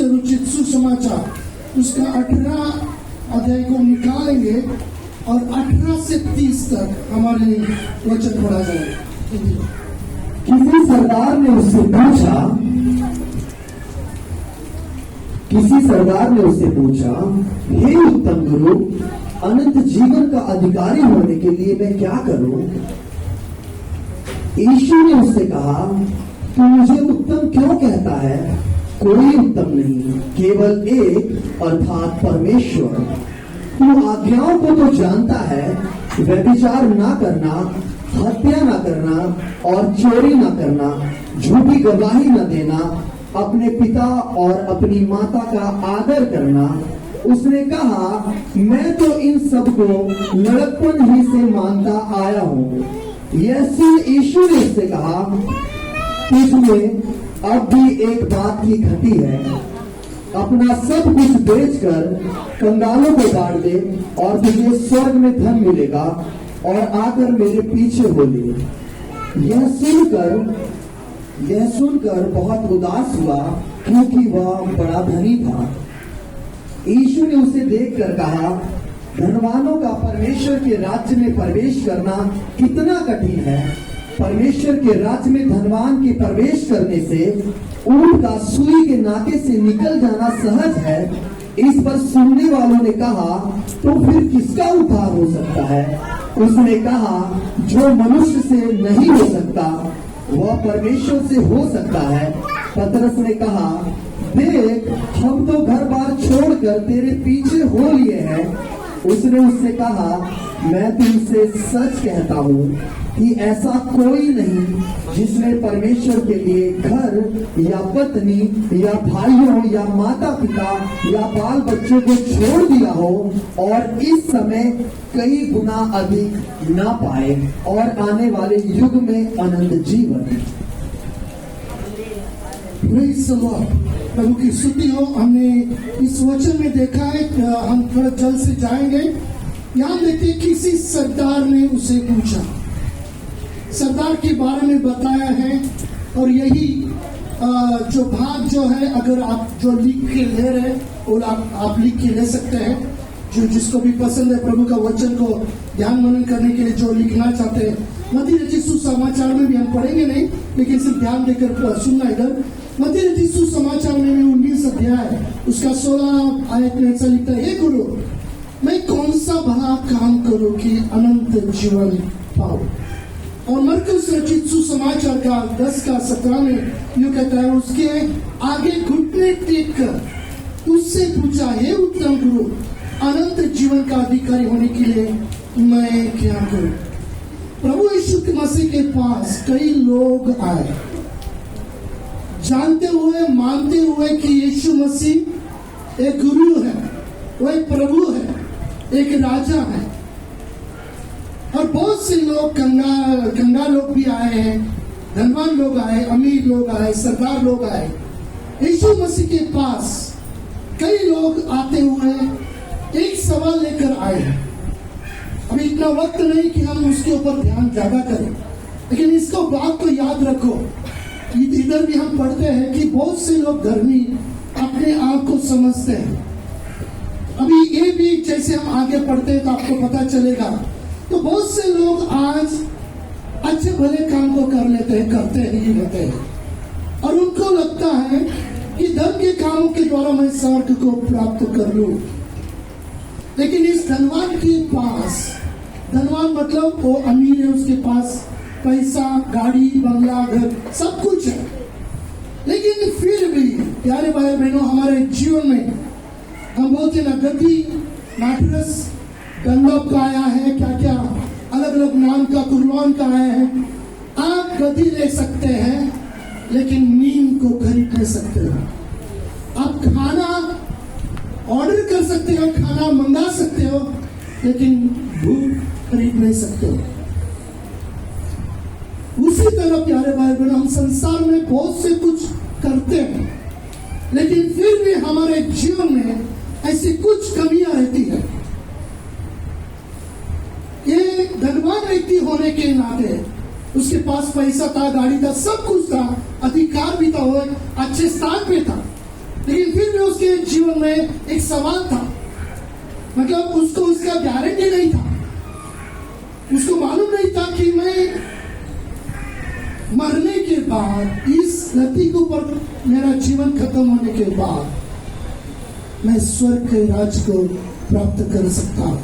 रचित सुसमाचार उसका 18 अध्याय को निकालेंगे और 18 से 30 तक हमारे वचन पढ़ा जाएगा। किसी सरदार ने उससे पूछा, हे उत्तम गुरु, अनंत जीवन का अधिकारी होने के लिए मैं क्या करूं? यीशु ने उससे कहा, तू मुझे उत्तम क्यों कहता है? कोई उत्तम नहीं, केवल एक, अर्थात परमेश्वर। तू आज्ञाओं को तो जानता है, व्यभिचार ना करना, हत्या ना करना और चोरी ना करना, झूठी गवाही न देना, अपने पिता और अपनी माता का आदर करना। उसने कहा, मैं तो इन सब को लड़कपन ही से मानता आया हूँ। यीशु ने उससे कहा, तुझमें अब भी एक बात की घटी है। अपना सब कुछ बेचकर कंगालों को बांट दे और तुझे स्वर्ग में धन मिलेगा, और आकर मेरे पीछे हो ले। यह सुनकर बहुत उदास हुआ, क्योंकि वह बड़ा धनी था। यीशु ने उसे देखकर कहा, धनवानों का परमेश्वर के राज्य में प्रवेश करना कितना कठिन है। परमेश्वर के राज्य में धनवान के प्रवेश करने से ऊंट का सुई के नाके से निकल जाना सहज है। इस पर सुनने वालों ने कहा, तो फिर किसका उद्धार हो सकता है? उसने कहा, जो मनुष्य से नहीं हो सकता वह परमेश्वर से हो सकता है। पतरस ने कहा, देख, हम तो घर बार छोड़कर तेरे पीछे हो लिए हैं। उसने उससे कहा, मैं तुमसे सच कहता हूँ कि ऐसा कोई नहीं जिसने परमेश्वर के लिए घर या पत्नी या भाइयों या माता पिता या बाल बच्चों को छोड़ दिया हो और इस समय कई गुना अधिक ना पाए और आने वाले युग में अनंत जीवन। प्रभु की स्तुति हो। हमने इस वचन में देखा है, हम थोड़ा जल्द से जाएंगे। यहाँ देखिए, किसी सरदार ने उसे पूछा, सरदार के बारे में बताया है। और यही जो भाग जो है, अगर आप जो लिख के ले रहे और आप लिख के ले सकते हैं, जो जिसको भी पसंद है प्रभु का वचन को ध्यान मनन करने के लिए जो लिखना चाहते हैं। मत्ती रचित सुसमाचार में भी हम पढ़ेंगे नहीं, लेकिन सिर्फ ध्यान देकर सुनना। इधर मत्ती रचित सुसमाचार में भी 19 अध्याय उसका 16 आयत में ऐसा लिखता है, हे गुरु, मैं कौन सा भला काम करूं कि अनंत जीवन पाऊं? और मरकुस रचित सुसमाचार का 10 का 17 में यूं कहता है, उसके आगे घुटने टेक कर उससे पूछा, हे उत्तम गुरु, अनंत जीवन का अधिकारी होने के लिए मैं क्या करूं? प्रभु यीशु मसीह के पास कई लोग आए, जानते हुए मानते हुए कि यीशु मसीह एक गुरु है, वो एक प्रभु है, एक राजा है। और बहुत से लोग कंगाल लोग भी आए हैं, धनवान लोग आए, अमीर लोग आए, सरदार लोग आए। यीशु मसीह के पास कई लोग आते हुए एक सवाल लेकर आए हैं। अभी इतना वक्त नहीं कि हम उसके ऊपर ध्यान ज्यादा करें, लेकिन इसको बात को याद रखो। इधर भी हम पढ़ते हैं कि बहुत से लोग धर्मी अपने आप को समझते हैं। अभी ये भी जैसे हम आगे पढ़ते हैं तो आपको पता चलेगा। तो बहुत से लोग आज अच्छे भले काम को कर लेते हैं, करते ही रहते हैं, और उनको लगता है कि धर्म के कामों के द्वारा मैं स्वर्ग को प्राप्त कर लूं। लेकिन इस धनवान के पास, धनवान मतलब वो अमीर है, उसके पास पैसा, गाड़ी, बंगला, घर सब कुछ है। लेकिन फिर भी प्यारे भाई बहनों, हमारे जीवन में हम बोलते ना, गद्दी, मैट्रेस, गंदब का आया है, क्या क्या अलग अलग नाम का, कुर्बान का आया है। आप गद्दी ले सकते हैं, लेकिन नींद को खरीद नहीं सकते हो। आप खाना ऑर्डर कर सकते हो, खाना मंगा सकते हो, लेकिन भूख खरीद नहीं सकते हो। उसी तरह प्यारे भाई बहनों, हम संसार में बहुत से कुछ करते हैं, लेकिन फिर भी हमारे जीवन में ऐसी कुछ कमियां रहती है। ये धनवान व्यक्ति होने के नाते उसके पास पैसा था, गाड़ी था, सब कुछ था, अधिकार भी था, वो अच्छे स्थान पे था, लेकिन फिर भी उसके जीवन में एक सवाल था, मतलब उसको उसका गारंटी नहीं था, उसको मालूम नहीं था कि मैं मरने के बाद इस धरती के ऊपर मेरा जीवन खत्म होने के बाद मैं स्वर्ग के राज्य को प्राप्त कर सकता हूं,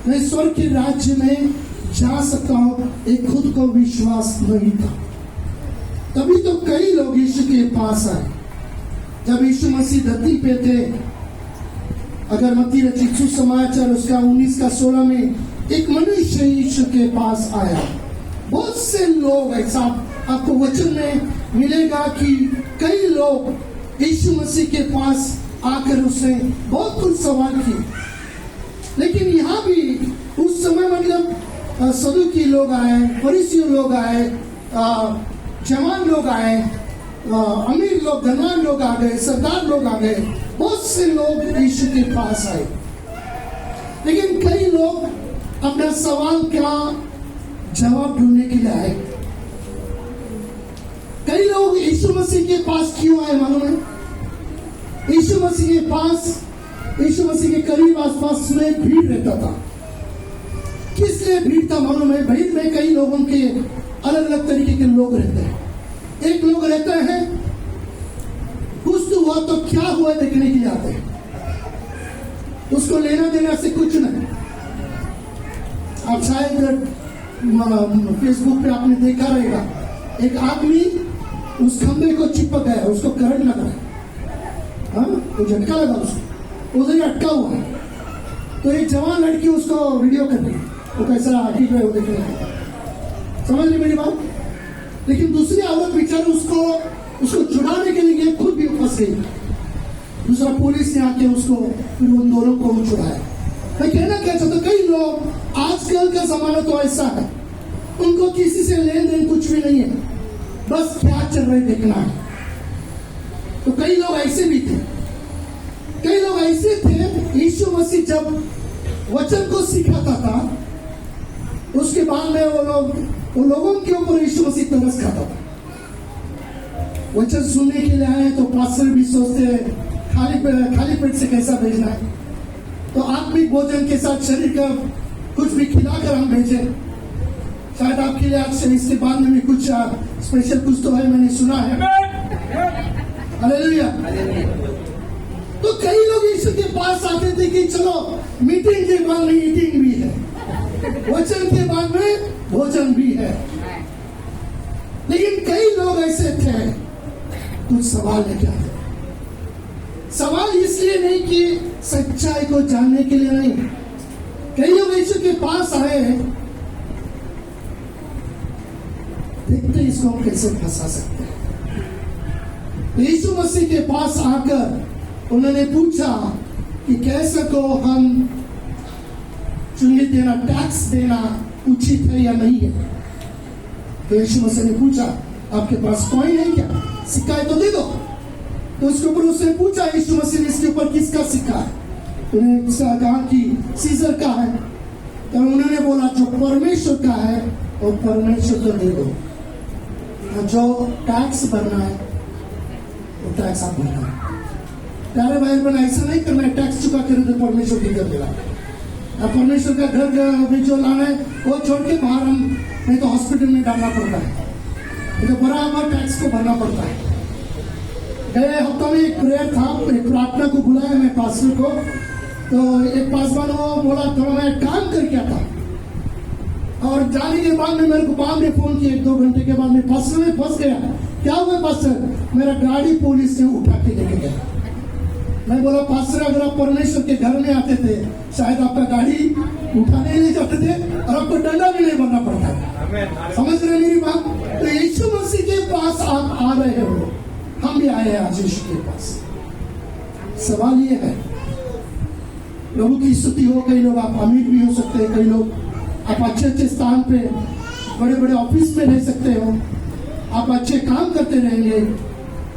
मैं स्वर्ग के राज्य में जा सकता हूं। एक खुद को विश्वास नहीं था। तभी तो कई लोग यीशु के पास आए। जब यीशु मसीह धरती पे थे, अगर मत्ती रचित सुसमाचार उसका 19 का 16 में एक मनुष्य यीशु के पास आया। बहुत से लोग ऐसा आपको वचन में मिलेगा कि कई लोग यीशु मसीह के पास आकर उसने बहुत कुछ सवाल किए। लेकिन यहाँ भी उस समय मतलब सदूकी लोग आए, फरीसी लोग आए, जवान लोग आए, अमीर लोग, धनवान लोग आ गए, सरदार लोग आ गए, बहुत से लोग यीशु के पास आए। लेकिन कई लोग अपना सवाल का जवाब ढूंढने के लिए आए। कई लोग यीशु मसीह के पास क्यों आए मालूम है? यीशु मसीह के पास, यीशु मसीह के करीब आसपास में भीड़ रहता था। किस लिए भीड़ था मालूम है? भीड़ में कई लोगों के अलग अलग तरीके के लोग रहते हैं। एक लोग रहते हैं कुछ तो हुआ तो क्या हुआ देखने के लिए आते हैं, उसको लेना देना से कुछ नहीं। आप शायद फेसबुक पे आपने देखा रहेगा, एक आदमी उस खंबे को चिपक गया, उसको करंट लगा है, हाँ, तो झटका लगा उसको, उधर ही अटका हुआ है। तो एक जवान लड़की उसको वीडियो कर रही है, वो कैसा ठीक है वो देखने लगा। समझ रही मेरी बात? लेकिन दूसरी औरत बेचारी उसको छुड़ाने के लिए खुद भी फंस गई। दूसरा पुलिस ने आके उसको फिर उन दोनों को छुड़ाया। मैं कहना क्या चाहता, कई लोग आजकल का जमाना तो ऐसा है, उनको किसी से लेन देन कुछ भी नहीं है, बस क्या चल रहा है देखना है। तो कई लोग ऐसे भी थे, कई लोग ऐसे थे। यीशु मसीह जब वचन को सिखाता था, उसके बाद में वो लोगों के ऊपर यीशु मसीह तरस खाता था। वचन सुनने के लिए आए तो पास्टर भी सोचते खाली पेट से कैसा भेजना है, तो आत्मिक भोजन के साथ शरीर का कुछ भी खिलाकर हम भेजे। शायद आपके लिए आज से इसके बाद में भी कुछ स्पेशल कुछ तो है, मैंने सुना है। हालेलुया। तो कई लोग यीशु के पास आते थे कि चलो मीटिंग के बाद में ईटिंग भी है, वचन के बाद में भोजन भी है। लेकिन कई लोग ऐसे थे कुछ सवाल लेके आते। सवाल इसलिए नहीं कि सच्चाई को जानने के लिए नहीं। कई लोग यीशु के पास आए, देखते इसको हम कैसे फंसा सकते हैं। यीशु मसीह के पास आकर उन्होंने पूछा कि कैसे को हम चुंगी देना, टैक्स देना उचित है या नहीं है। तो यीशु मसीह ने पूछा, आपके पास कॉइन है क्या? सिक्का है तो दे दो। तो उसके ऊपर उसने पूछा यीशु मसीह ने, इसके ऊपर किसका सिक्का है? उन्होंने कहा कि सीजर का है। तो उन्होंने बोला जो परमेश्वर का है और परमेश्वर को दे दो, जो टैक्स भरना है वो टैक्स आप भरना है। प्यारे भाई बहन, ऐसा नहीं करना है टैक्स चुका कर दे परमेश्वर की कर देगा। परमेश्वर का घर में जो लाना है वो छोड़ के बाहर हम नहीं तो हॉस्पिटल में डालना पड़ता है, तो बराबर टैक्स को भरना पड़ता है। गए हफ्ता में एक प्रेयर था, एक प्रार्थना को बुलाया मैं पास्टर को, तो एक पासवान वो बोला थोड़ा मैं काम करके आता, और जाने के बाद में मेरे को बाद में फोन किया 1-2 घंटे के बाद में, पास्टर में फंस गया। क्या हुआ पास्टर? मेरा गाड़ी पुलिस ने उठा के लेके गया। मैं बोला पास्टर अगर आप परमेश्वर के घर में आते थे शायद आपका गाड़ी उठाने नहीं जाते थे और आपको डंडा भी नहीं बनना पड़ता था। समझ रहे मेरी बात? तो यीशु मसीह के पास आप आ रहे हो, हम भी आए हैं आज यीशु के पास। सवाल ये है, प्रभु की स्तुति हो। कई लोग आप अमीर भी हो सकते हैं, कई लोग आप अच्छे अच्छे स्थान पे बड़े बड़े ऑफिस में रह सकते हो, आप अच्छे काम करते रहेंगे,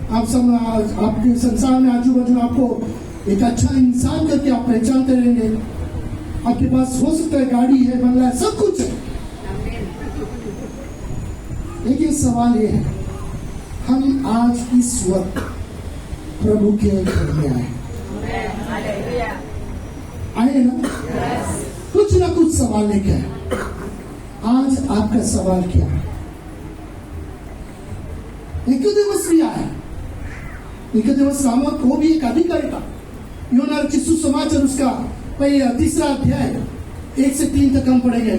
आप सब आपके संसार में आजू बाजू आपको एक अच्छा इंसान करके आप पहचानते रहेंगे। आपके पास हो सकता है गाड़ी है, बंगला है, सब कुछ है। लेकिन सवाल ये है, हम आज इस वक्त प्रभु के घर में आए ना, कुछ ना कुछ सवाल लेके आए। आज आपका सवाल क्या है? निकोदेमस भी आया। निकोदेमस नामक वो भी एक अधिकारी था। यूहन्ना रचित सुसमाचार उसका तीसरा अध्याय 1 से 3 तक हम पढ़ेंगे।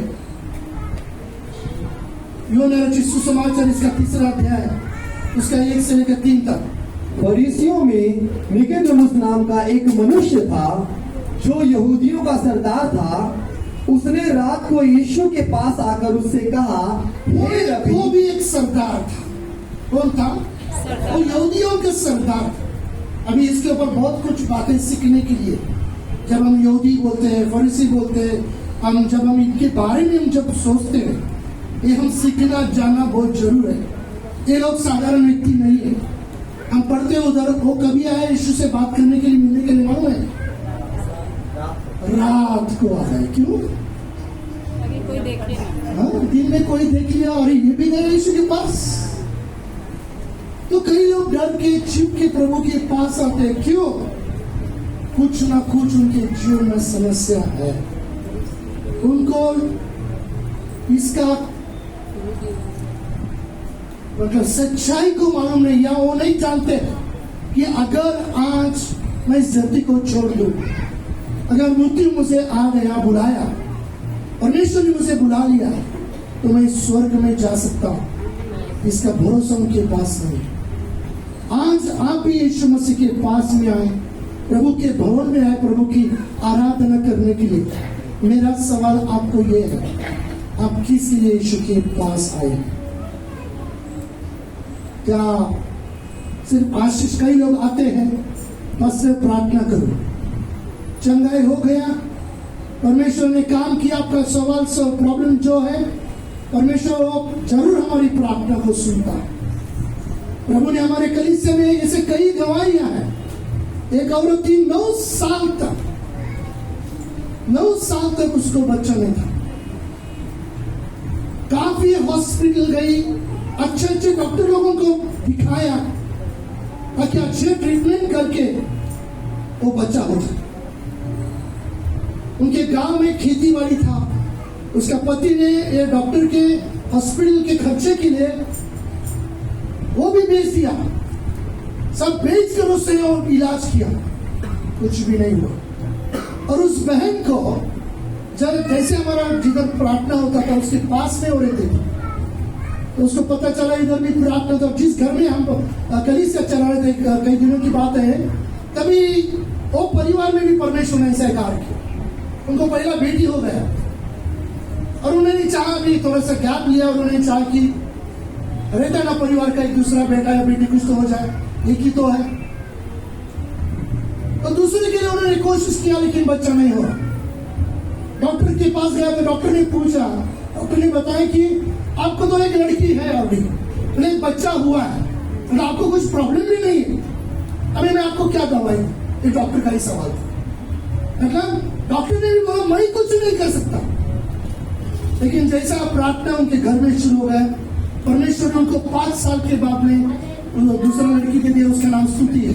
यूहन्ना रचित सुसमाचार इसका तीसरा अध्याय उसका 1 से लेकर 3 तक। फरीसियों में निकोदेमुस नाम का एक मनुष्य था जो यहूदियों का सरदार था। उसने रात को यीशु के पास आकर उससे कहा, हे रब्बी। वो भी एक सरदार था। कौन था? वो यहूदियों के सरदार था। अभी इसके ऊपर बहुत कुछ बातें सीखने के लिए, जब हम यहूदी बोलते हैं, फरीसी बोलते हैं, जब हम इनके बारे में हम जब सोचते हैं, ये हम सीखना जानना बहुत जरूर है। ये लोग साधारण व्यक्ति नहीं है। हम पढ़ते हैं उधर, वो कभी आया यीशु से बात करने के लिए, मिलने के लिए, मालूम है? रात को आ रहा है। क्यों? अभी कोई देख लिया। हाँ, दिन में कोई देख लिया और ये भी गए यीशु के पास। तो कई लोग डर के छिप के प्रभु के पास आते हैं। क्यों? कुछ ना कुछ उनके जीवन में समस्या है। उनको इसका मतलब सच्चाई को मालूम नहीं, या वो नहीं जानते कि अगर आज मैं इस धरती को छोड़ दूं, अगर मृत्यु मुझे आ गया, बुलाया, परमेश्वर ने मुझे बुला लिया, तो मैं स्वर्ग में जा सकता हूं। इसका भरोसा उनके पास नहीं। आज आप भी यीशु मसीह के पास में आए, प्रभु के भवन में आए, प्रभु की आराधना करने के लिए। मेरा सवाल आपको यह है, आप किस लिए यीशु के पास आए? क्या सिर्फ आशीष? कई लोग आते हैं बस प्रार्थना करो, चंगाई हो गया, परमेश्वर ने काम किया, आपका सवाल सब प्रॉब्लम जो है, परमेश्वर जरूर हमारी प्रार्थना को सुनता है। प्रभु ने हमारे कलीसिया में ऐसे कई गवाहियां हैं। एक औरत थी, 9 साल तक उसको बच्चा नहीं था। काफी हॉस्पिटल गई, अच्छे अच्छे डॉक्टर लोगों को दिखाया ताकि अच्छे ट्रीटमेंट करके वो बच्चा हो जाए। उनके गांव में खेती बाड़ी था। उसका पति ने ये डॉक्टर के हॉस्पिटल के खर्चे के लिए वो भी बेच दिया। सब बेच कर उससे इलाज किया, कुछ भी नहीं हुआ। और उस बहन को जब जैसे हमारा जिधर प्रार्थना होता था उसके पास में हो रहते थे, तो उसको पता चला इधर भी प्रार्थना था। जिस घर में हम कलीसिया चला रहे थे, कई दिनों की बात है, तभी वो परिवार में भी परमेश्वर ने ऐसा कार्य किया। उनको पहला बेटी हो गया और उन्होंने चाहा भी थोड़ा सा गैप लिया। उन्होंने चाहा कि रहता ना परिवार का एक दूसरा बेटा या बेटी कुछ तो हो जाए, एक ही तो है। तो दूसरे के लिए उन्होंने कोशिश किया, लेकिन बच्चा नहीं हुआ। डॉक्टर के पास गया तो डॉक्टर ने पूछा, डॉक्टर ने बताया कि आपको तो एक लड़की है, अभी एक बच्चा हुआ है, तो आपको कुछ प्रॉब्लम भी नहीं है। अभी मैं आपको क्या दवाई? ये डॉक्टर का ही सवाल था। मतलब डॉक्टर ने भी बोला मैं कुछ नहीं कर सकता। लेकिन जैसा प्रार्थना उनके घर में शुरू हो गया, परमेश्वर ने उनको 5 साल के बाद में दूसरा लड़की के दिया, उसका नाम स्तुति है।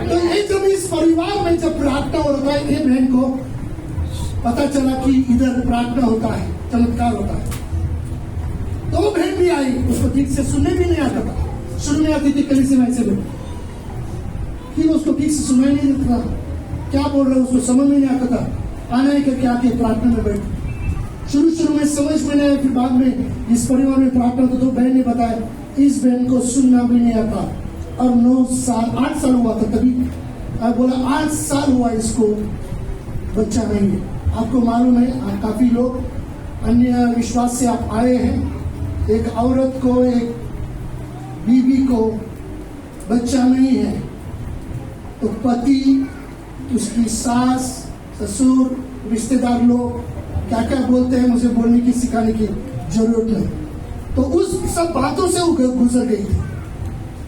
तो ये जब इस परिवार में जब प्रार्थना हो रहा है, ये बहन को पता चला कि इधर प्रार्थना होता है, चमत्कार होता है, तो वो बहन भी आई। उसको ठीक से सुनने भी नहीं आता था, सुनने आती थी कलीसिया में ऐसे लोग, फिर उसको ठीक से सुनाई नहीं देता था, क्या बोल रहे उसको समझ में नहीं आता था। आना ही करके आके प्रार्थना में बैठ, शुरू में समझ में नहीं आया, फिर बाद में इस परिवार में प्रार्थना तो बहन ने बताया इस बहन को सुनना भी नहीं आता। और 8 साल हुआ था तभी, बोला 8 साल हुआ इसको बच्चा नहीं है। आपको मालूम है काफी लोग अन्य विश्वास से आप आए हैं, एक औरत को, एक बीवी को बच्चा नहीं है, तो पति, उसकी सास, ससुर, रिश्तेदार लोग क्या क्या बोलते हैं, मुझे बोलने की सिखाने की जरूरत नहीं। तो उस सब बातों से वो गुजर गई थी।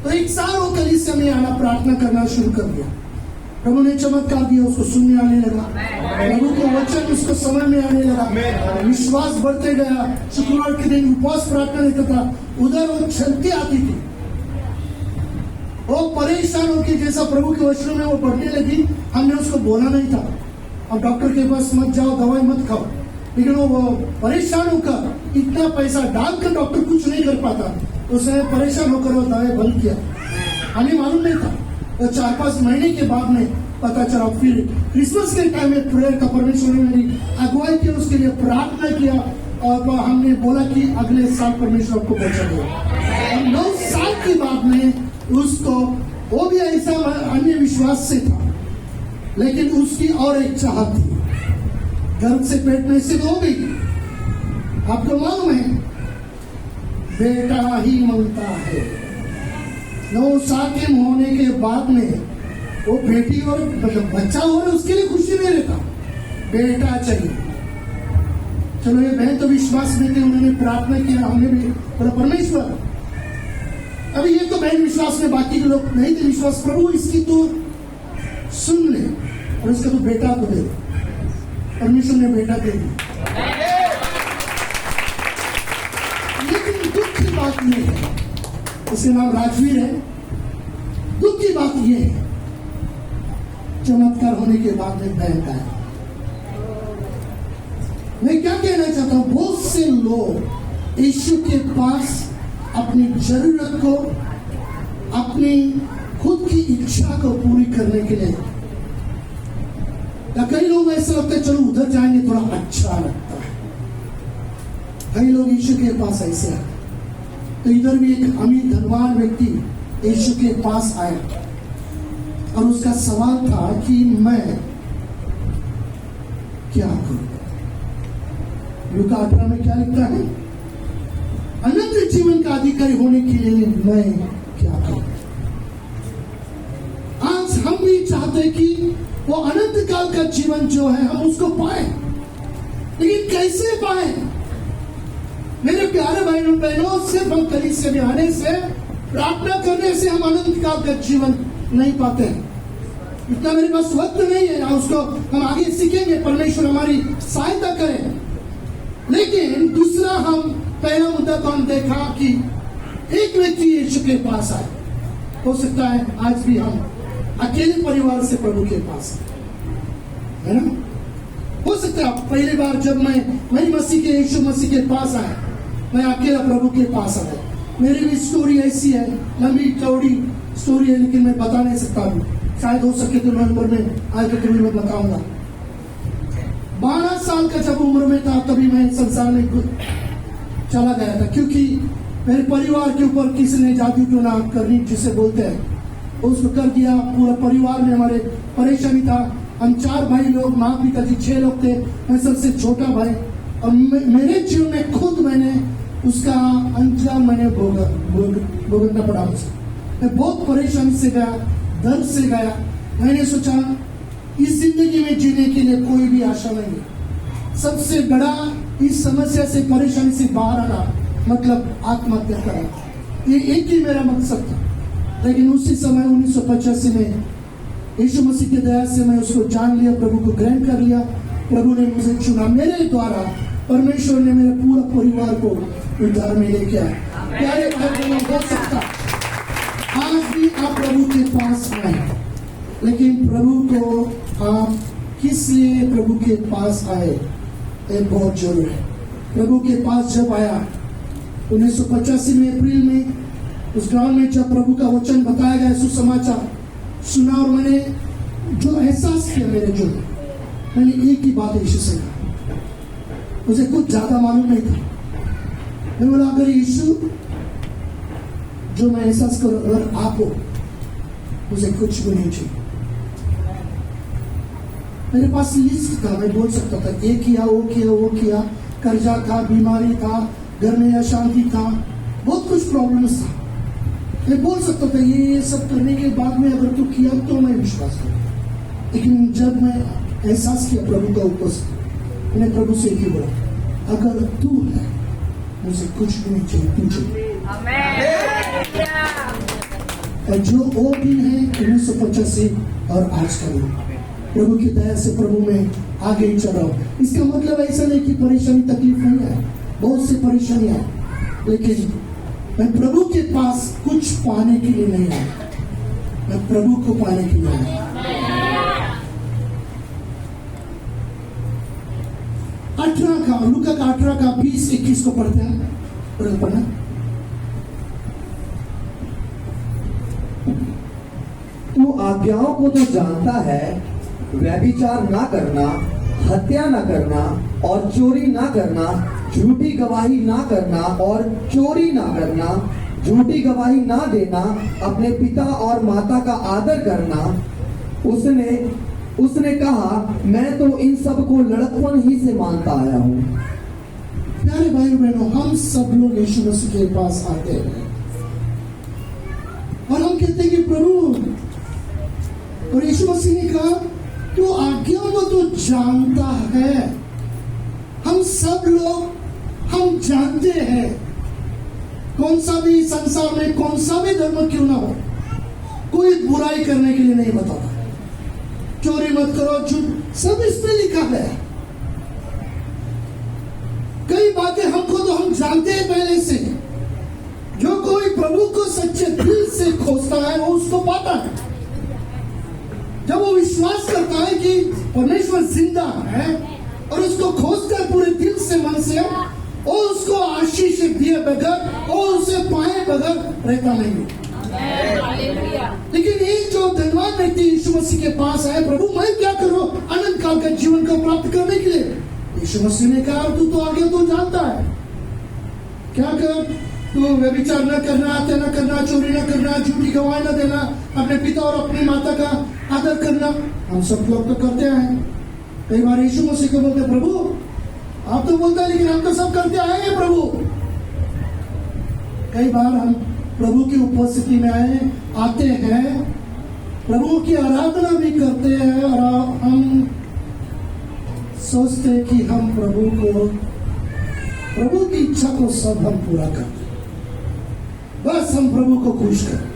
तो 1 साल वो कलीसिया में आना, प्रार्थना करना शुरू कर दिया। प्रभु ने चमत्कार दिया, उसको सुनने आने लगा, प्रभु को वचन उसको समझ में आने लगा, विश्वास बढ़ते गया। शुक्रवार के दिन उपवास प्रार्थना देता था, उधर वो चलती आती थी। वो परेशान होकर जैसा प्रभु के वचनों में वो पढ़ने लगी, हमने उसको बोला नहीं था अब डॉक्टर के पास मत जाओ, दवाई मत खाओ, लेकिन वो परेशान होकर इतना पैसा डालकर डॉक्टर कुछ नहीं कर पाता, उसने परेशान होकर वो दवाई बंद किया। हमें मालूम नहीं था, वो 4-5 महीने के बाद में पता चला। फिर क्रिसमस के टाइम में प्रेयर का परमेश्वर ने मेरी अगुवाई की, उसके लिए प्रार्थना किया और हमने बोला कि अगले साल परमेश्वर आपको बचा देगा। और 9 साल के बाद में उसको, वो भी ऐसा अन्य विश्वास से था, लेकिन उसकी और एक चाहत थी, गर्भ से पेट में सिद्ध हो गई। आपको मालूम है बेटा ही मांगता है। 9 साल के होने के बाद में वो बेटी और बच्चा हो रहा, उसके लिए खुशी नहीं रहता, बेटा चाहिए। चलो ये बहन तो विश्वास में थे, उन्होंने प्रार्थना किया, हमने भी बोला परमेश्वर। अभी ये तो बहन विश्वास में, बाकी के लोग नहीं थे विश्वास, प्रभु इसकी तो सुन ले और इसका तो बेटा तो दे। परमेश्वर ने बेटा दे दिया। लेकिन दुख की बात ये है, उसका नाम राजवीर है। दुख की बात ये है, चमत्कार होने के बाद में बहन का है। मैं क्या कहना चाहता हूं, बहुत से लोग यीशु के पास अपनी जरूरत को, अपनी खुद की इच्छा को पूरी करने के लिए, या कई लोग ऐसा लगता है चलो उधर जाएंगे थोड़ा अच्छा लगता है। कई लोग यीशु के पास ऐसे आए, तो इधर भी एक अमीर धनवान व्यक्ति यीशु के पास आया और उसका सवाल था कि मैं क्या करूं। लूका 18 में क्या लिखता है, अनंत जीवन का अधिकारी होने के लिए मैं क्या करूं। आज हम भी चाहते हैं कि वो अनंत काल का जीवन जो है हम उसको पाए, लेकिन कैसे पाए। मेरे प्यारे भाइयों बहनों, सिर्फ हम कलीसिया में आने से, प्रार्थना करने से हम अनंत काल का जीवन नहीं पाते हैं। इतना मेरे पास वक्त नहीं है, उसको हम आगे सीखेंगे, परमेश्वर हमारी सहायता करें। लेकिन दूसरा, हम पहला मुद्दा तो हम देखा कि एक व्यक्ति यीशु के पास आए। हो सकता है आज भी हम अकेले परिवार से प्रभु के पास है ना। हो सकता है पहली बार जब मैं मसीह के, यीशु मसीह के पास आया, मैं अकेला प्रभु के पास आया। मेरी भी स्टोरी ऐसी है, लंबी चौड़ी स्टोरी है, लेकिन मैं बता नहीं सकता अभी। शायद हो सके तो नवंबर में आज तक मैं बताऊंगा। 12 साल का जब उम्र में था तभी मैं संसार में चला गया था, क्योंकि मेरे परिवार के ऊपर किसी ने जादू टोना करनी जिसे बोलते हैं, उसको कर दिया। पूरा परिवार में हमारे परेशानी था। हम 4 भाई लोग, माँ पिताजी 6 लोग थे, मैं सबसे छोटा भाई। और मेरे जीवन में खुद मैंने उसका अंजाम मैंने भोगना पड़ा मुझे। मैं बहुत परेशानी से गया, दर्द से गया। मैंने सोचा इस जिंदगी में जीने के लिए कोई भी आशा नहीं है। सबसे बड़ा इस समस्या से, परेशानी से बाहर आना मतलब आत्महत्या करना, ये एक ही मेरा मकसद था। लेकिन उसी समय 1985 में यीशु मसीह की दया से मैं उसको जान लिया, प्रभु को ग्रहण कर लिया। प्रभु ने मुझे चुना, मेरे द्वारा परमेश्वर ने मेरे पूरा परिवार को उद्धार में लेके आया। प्यारे भाई हो सकता आज भी आप प्रभु के पास आए, लेकिन प्रभु को आप किस लिए प्रभु के पास आए, ये बहुत जरूरी है। प्रभु के पास जब आया 1985 में अप्रैल में, उस गांव में जब प्रभु का वचन बताया गया, सुसमाचार सुना, और मैंने जो एहसास किया मेरे जो, मैंने एक ही बात यीशु से कहा। मुझे कुछ ज्यादा मालूम नहीं था। मैं बोला अगर यीशु जो मैं एहसास करूं, अगर आप हो, मुझे कुछ भी नहीं चाहिए। मेरे पास लिस्ट था, मैं बोल सकता था ये किया, वो किया, वो किया, कर्जा था, बीमारी था, घर में अशांति था, बहुत कुछ प्रॉब्लम्स था। मैं बोल सकता था ये सब करने के बाद में अगर तू किया तो मैं विश्वास करूं। लेकिन जब मैं एहसास किया प्रभु का उपस्थिति, मैंने प्रभु से ही बोला अगर तू है, मुझे कुछ भी नहीं चाहिए, तू चाहिए। और जो वो दिन है 1985 और आज का दिन, प्रभु की दया से प्रभु में आगे ही चल रहा हूं। इसका मतलब ऐसा नहीं कि परेशानी तकलीफ नहीं है, बहुत सी परेशानियां, लेकिन मैं प्रभु के पास कुछ पाने के लिए नहीं आया, मैं प्रभु को पाने के लिए आया। 18 का लूका का 18 का 20-21 को पढ़ते हैं। पढ़ना। तू आज्ञाओं को तो जानता है, व्यभिचार ना करना, हत्या ना करना और चोरी ना करना, झूठी गवाही ना करना और चोरी ना करना, झूठी गवाही ना देना, अपने पिता और माता का आदर करना। उसने कहा, मैं तो इन सब को लड़कपन ही से मानता आया हूँ। प्यारे भाई बहनों, हम सब लोग यीशु मसीह के पास आते हैं और हम कहते हैं कि प्रभु, और यीशु मसीह ने कहा तू आज्ञाओं को तो जानता है। हम सब लोग हम जानते हैं, कौन सा भी संसार में कौन सा भी धर्म क्यों ना हो, कोई बुराई करने के लिए नहीं बताता। चोरी मत करो, झूठ, सब इसमें लिखा है। कई बातें हमको तो हम जानते हैं पहले से। जो कोई प्रभु को सच्चे दिल से खोजता है वो उसको पाता है। जब वो विश्वास करता है कि परमेश्वर जिंदा है और उसको खोजकर पूरे दिल से, मन से, और उसको आशीष दिए बगैर और उसे पाए बगैर रहता नहीं। लेकिन एक जो धनवान व्यक्ति यीशु मसीह के पास आए, प्रभु मैं क्या करूं अनंत काल का जीवन को प्राप्त करने के लिए? यीशु मसीह ने कहा तू तो आगे तू जानता है, क्या कर? तू व्यभिचार न करना, हत्या न करना, चोरी न करना, झूठी गवाही न देना, अपने पिता और अपनी माता का आदर करना। हम सब लोग तो करते हैं। कई बार यीशु मसीह को बोलते प्रभु आप तो बोलते हैं, लेकिन हम तो सब करते आए हैं प्रभु। कई बार हम प्रभु की उपस्थिति में आते हैं, प्रभु की आराधना भी करते हैं और हम सोचते हैं कि हम प्रभु की इच्छा को सब हम पूरा करते हैं, बस हम प्रभु को खुश करें।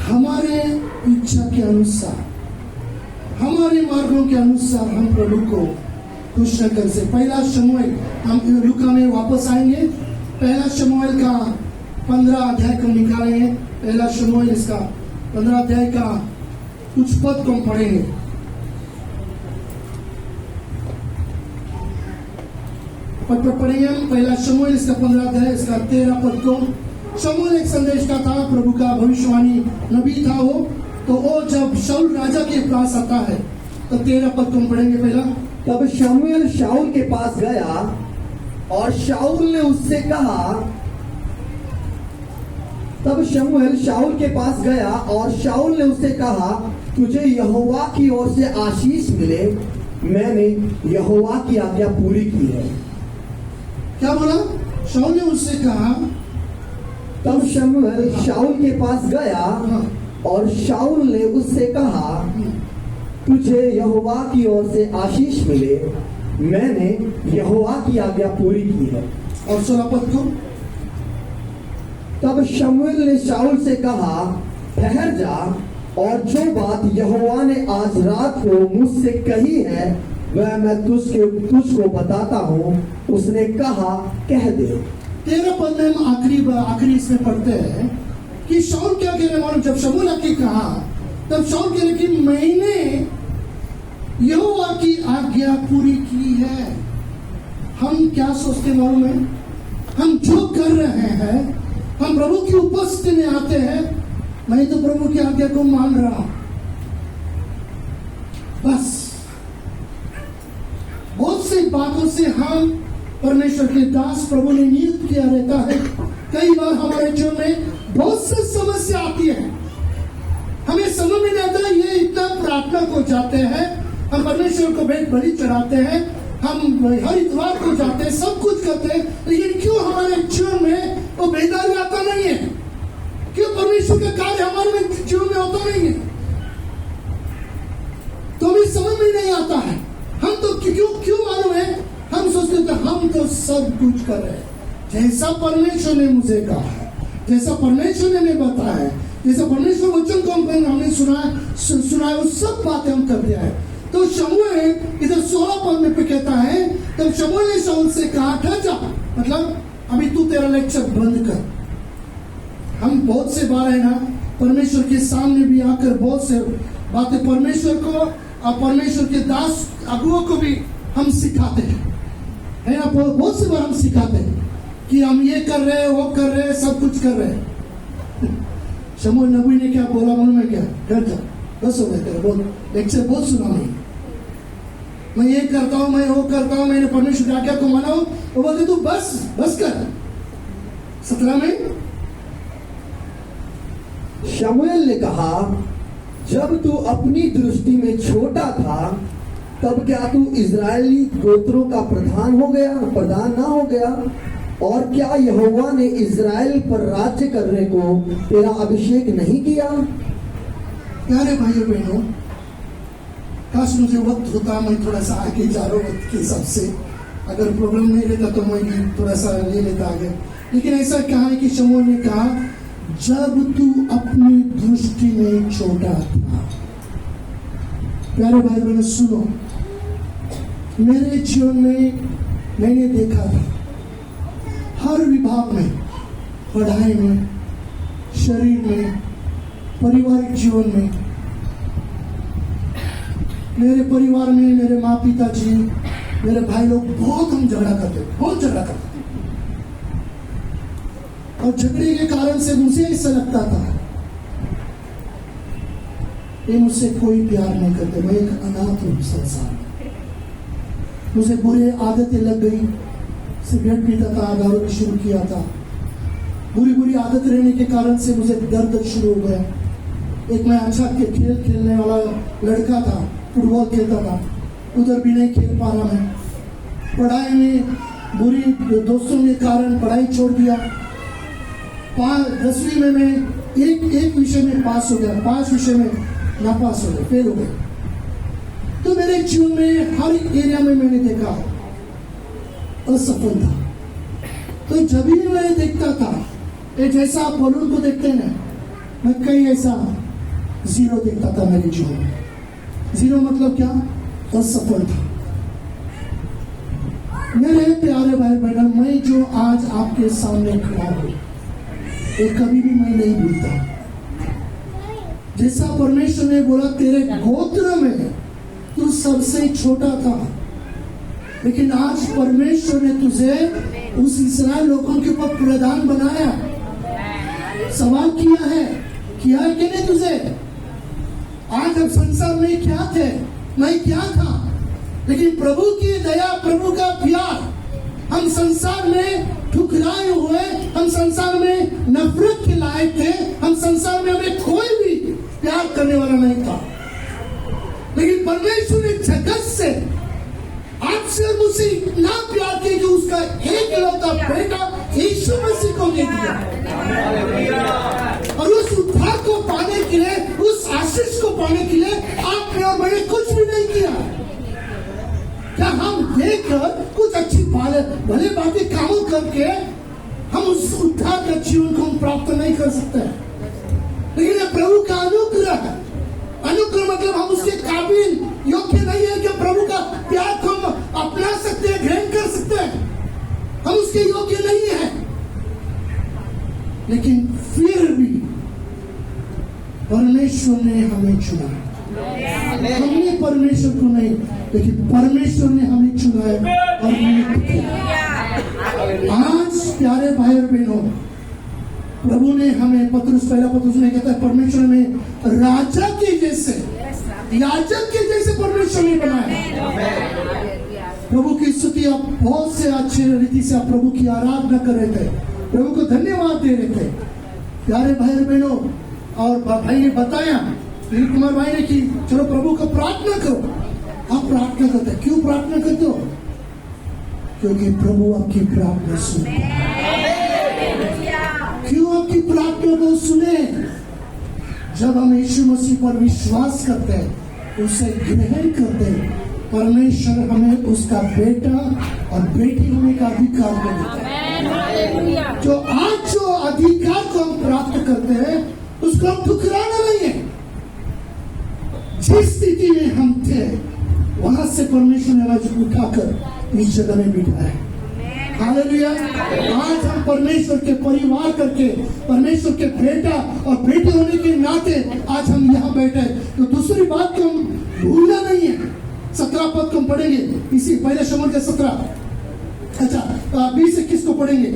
हमारे इच्छा के अनुसार, हमारे मार्गों के अनुसार हम प्रभु को खुश न कर सकते। पहला शमूएल, हम लूका में वापस आएंगे। पहला शमूएल का 15 अध्याय को निकालेंगे। पहला शमूएल इसका 15 अध्याय का कुछ पद को हम पढ़ेंगे। पद पढ़ेंगे हम। पहला शमूएल इसका 15 अध्याय इसका 13 पद को। शमूएल एक संदेश का था, प्रभु का भविष्यवाणी नबी था वो। तो वो जब शाऊल राजा के पास आता है तो 13 पद को हम पढ़ेंगे पहला। तब शमूएल शाऊल के पास गया और शाऊल ने उससे कहा, तब शमूएल शाऊल के पास गया और शाऊल ने उससे कहा, तुझे यहोवा की ओर से आशीष मिले, मैंने यहोवा की आज्ञा पूरी की है। क्या बोला? शाऊल ने उससे कहा। तब शमूएल शाऊल के पास गया और शाऊल ने उससे कहा, तुझे यहोवा की ओर से आशीष मिले, मैंने यहोवा की आज्ञा पूरी की है। और 16 पद को। तब शमूएल ने शाऊल से कहा, ठहर जा, और जो बात यहोवा ने आज रात को मुझसे कही है वह मैं तुझको बताता हूँ। उसने कहा, कह दे। 13 पद में हम आखिरी इसमें पढ़ते हैं कि शाऊल क्या कह रहे मालूम? जब शमूएल ने कहा तब शाऊल कह रहे कि मैंने यहोवा की आज्ञा पूरी की है। हम क्या सोचते मालूम है? हम जो कर रहे हैं, हम प्रभु की उपस्थिति में आते हैं, मैं तो प्रभु की आज्ञा को मान रहा हूं, बस। बहुत सी बातों से हम परमेश्वर के दास प्रभु ने नियुक्त किया रहता है। कई बार हमारे जीवन में बहुत सी समस्या आती है, हमें समझ में नहीं आता। ये इतना प्रार्थना को जाते हैं, हम परमेश्वर को भेंट बलि चढ़ाते हैं, हम हर इतवार को जाते हैं, सब कुछ करते हैं, लेकिन क्यों हमारे जीवन में वो बेदारी आता नहीं है? क्यों परमेश्वर का कार्य हमारे जीवन में होता नहीं है? तो हमें समझ में नहीं आता है। हम तो क्यों मालूम है? हम सोचते थे हम तो सब कुछ कर रहे हैं, जैसा परमेश्वर ने मुझे कहा है, जैसा परमेश्वर ने हमें बताया है, जैसा परमेश्वर वचन को हमने सुना है, वो सब बातें हम करते हैं। तो शमूएल इधर 16 पद में कहता है, तब शमूएल ने शाऊल से कहा, ठहर जा, मतलब अभी तू तेरा लेक्चर बंद कर। हम बहुत से बार है ना, परमेश्वर के सामने भी आकर बहुत से बातें परमेश्वर को और परमेश्वर के दास अगुओं को भी हम सिखाते हैं, है ना। बहुत से बार हम सिखाते हैं कि हम ये कर रहे हैं, वो कर रहे हैं, सब कुछ कर रहे हैं। शमूएल नबी ने क्या बोला मालूम है क्या? डर जा, बस हो गया तेरा, बोल लेक्चर बहुत सुना मैं ये करता हूँ, मैं वो करता हूँ, मैंने परमेश्वर की आज्ञा को माना हूँ। वो बोलते तू बस कर। 17 में शमूएल ने कहा, जब तू अपनी दृष्टि में छोटा था तब क्या तू इजरायली गोत्रों का प्रधान ना हो गया? और क्या यहोवा ने इजराइल पर राज्य करने को तेरा अभिषेक नहीं किया? प्यारे भाइयों बहनों, काश मुझे वक्त होता, मैं थोड़ा सा आगे जा रहा हूँ वक्त के हिसाब से। अगर प्रॉब्लम नहीं रहता तो मैं भी थोड़ा सा ले लेता आगे। लेकिन ऐसा कहा है कि शमूएल ने कहा, जब तू अपनी दृष्टि में छोटा था। प्यारे भाई बहनों सुनो, मेरे जीवन में मैंने देखा था हर विभाग में, पढ़ाई में, शरीर में, पारिवारिक जीवन में, मेरे परिवार में मेरे माँ पिताजी, मेरे भाई लोग बहुत हम झगड़ा करते थे। और झगड़े के कारण से मुझे ऐसा लगता था ये मुझसे कोई प्यार नहीं करते, मैं एक अनाथ हूँ संसार में। मुझे बुरी आदतें लग गई, सिगरेट पीता था, दारू भी शुरू किया था। बुरी आदत रहने के कारण से मुझे दर्द शुरू हो गया। एक मैं अच्छा खेल खेलने वाला लड़का था, फुटबॉल खेलता था, उधर भी नहीं खेल पा रहा मैं। पढ़ाई में बुरी दोस्तों के कारण पढ़ाई छोड़ दिया। 10वीं में मैं एक विषय में पास हो गया, 5 विषय में नापास हो गया, फेल हो गया। तो मेरे जीवन में हर एरिया में मैंने देखा असफल था। तो जब भी मैं देखता था, ये जैसा आप बलून को देखते हैं ना, मैं कहीं ऐसा 0 देखता था मेरे जीवन में। 0 मतलब क्या? असफल था। मेरे प्यारे भाई बहन, मैं जो आज आपके सामने खड़ा हूं, ये कभी भी मैं नहीं भूलता। जैसा परमेश्वर ने बोला तेरे गोत्र में तू सबसे छोटा था, लेकिन आज परमेश्वर ने तुझे उस इस्राएल लोगों के ऊपर प्रधान बनाया। सवाल किया है कि नहीं तुझे? आज अब संसार में क्या थे, मैं क्या था, लेकिन प्रभु की दया, प्रभु का प्यार, हम संसार में ठुकराए हुए, हम संसार में नफरत के लायक थे, हम संसार में हमें कोई भी प्यार करने वाला नहीं था। लेकिन परमेश्वर ने जगत से आपसे और मुझसे इतना प्यार किया कि उसका एकलौता बेटा यीशु मसीह को दे दिया। और उस उद्धार को पाने के लिए, उस आशीष को पाने के लिए आपने और मैंने कुछ भी नहीं किया। क्या हम देखकर कुछ अच्छी भले बातें कामों करके हम उस उद्धार का जीवन को हम प्राप्त नहीं कर सकते? लेकिन प्रभु का अनुग्रह है। अनुग्रह मतलब हम उसके काबिल योग्य नहीं है कि प्रभु का प्यार को हम अपना सकते हैं, ग्रहण कर सकते हैं। हम उसके योग्य नहीं है, लेकिन फिर भी परमेश्वर ने हमें चुना। हमने परमेश्वर को नहीं, लेकिन परमेश्वर ने हमें चुना है और नियुक्त किया। आज प्यारे भाई और बहनों, प्रभु ने हमें, पहला पत्रुस में कहता है, परमेश्वर ने राजा के जैसे, याजक के जैसे परमेश्वर ने बनाया। प्रभु की स्तुति आप बहुत से अच्छे रीति से आप प्रभु की आराधना कर रहे थे, प्रभु को धन्यवाद दे रहे थे। प्यारे भाई और बहनों, और भाई ने बताया, नील कुमार भाई ने, कि चलो प्रभु को प्रार्थना करो। आप प्रार्थना करते, क्यों प्रार्थना करते हो? क्योंकि प्रभु आपकी प्रार्थना सुनता है। क्यों आपकी प्रार्थना को सुने? जब हम यीशु मसीह पर विश्वास करते हैं, उसे ग्रहण करते हैं, परमेश्वर हमें उसका बेटा और बेटी होने का अधिकार देता है। जो आज जो अधिकार को हम प्राप्त करते हैं, उसको हम ठुकराना नहीं है। जिस स्थिति में हम थे, वहां से परमेश्वर ने आज उठाकर इस जगह में बिठाया। हालेलुया। आज हम परमेश्वर के परिवार करके, परमेश्वर के बेटा और बेटे होने के नाते आज हम यहाँ बैठे। तो दूसरी बात को हम भूलना नहीं है। 17 पद को हम पढ़ेंगे, इसी पहले शमूएल के 17, अच्छा 20-21 को पढ़ेंगे।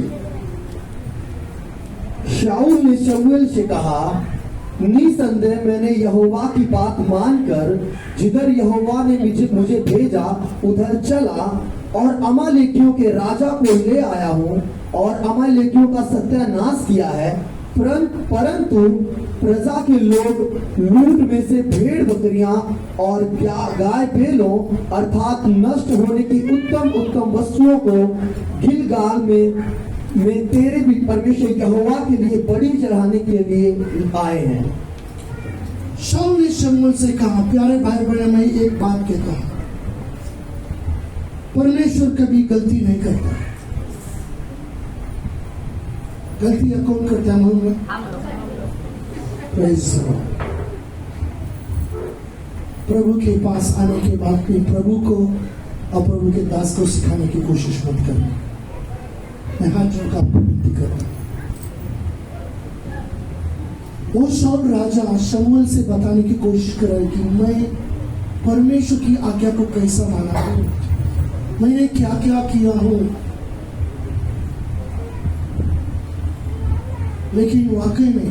शाऊल ने शमूएल से कहा, निसंदेह मैंने यहोवा की बात मानकर जिधर यहोवा ने मुझे भेजा उधर चला और अमालेकियों के राजा को ले आया हूँ और अमालेकियों का सत्यानाश किया है। परंतु प्रजा के लोग लूट में से भेड़ बकरियां और गाय बैलों अर्थात नष्ट होने की उत्तम उत्तम वस्तुओं को गिलगाल में तेरे भी परमेश्वर यहोवा के लिए बड़ी चढ़ाने के लिए आए हैं। शाऊल ने शमूएल से कहा, प्यारे भाई बहन, मैं एक बात कहता हूं, परमेश्वर कभी गलती नहीं करता। गलती कौन करता है? Praise the Lord. प्रभु के पास आने के बाद भी प्रभु को और प्रभु के दास को सिखाने की कोशिश मत करना। मैं हाथ जोड़कर आपको विनती करता हूं। वो शाऊल राजा शमूएल से बताने की कोशिश कर रहा है कि मैं परमेश्वर की आज्ञा को कैसा माना हूं, मैंने क्या क्या किया हूं। लेकिन वाकई में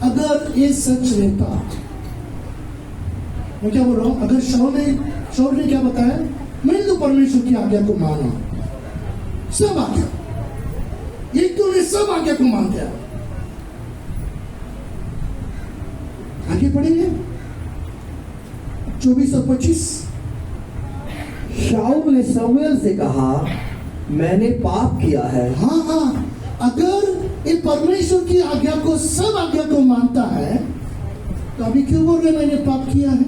अगर ये सच रहता, मैं क्या बोल रहा हूं, अगर शाऊल ने क्या बताया, मैंने तो परमेश्वर की आज्ञा को माना, सब आज्ञा, एक तो ने सब आज्ञा को मानते हैं। आगे पढ़ेंगे 24 और 25। शाऊल ने शमूएल से कहा, मैंने पाप किया है। हाँ, अगर ये परमेश्वर की आज्ञा को, सब आज्ञा को मानता है, तो अभी क्यों बोल रहे मैंने पाप किया है?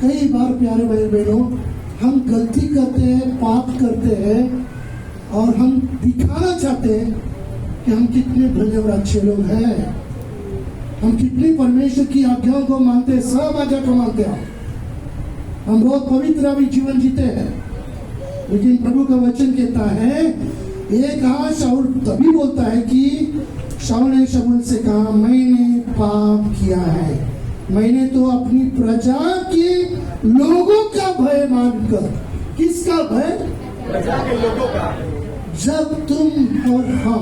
कई बार प्यारे भाई बहनों, हम गलती करते हैं, पाप करते हैं और हम दिखाना चाहते हैं कि हम कितने भले और अच्छे लोग हैं, हम कितनी परमेश्वर की आज्ञाओं को मानते हैं, सब आज्ञा को मानते हैं, हम बहुत पवित्र भी जीवन जीते हैं। लेकिन प्रभु का वचन कहता है, ये कहा शाऊल तभी बोलता है कि शाऊल ने शमूएल से कहा, मैंने पाप किया है, मैंने तो अपनी प्रजा के लोगों का भय मानकर। किसका भय? प्रजा के लोगों का। जब तुम और हम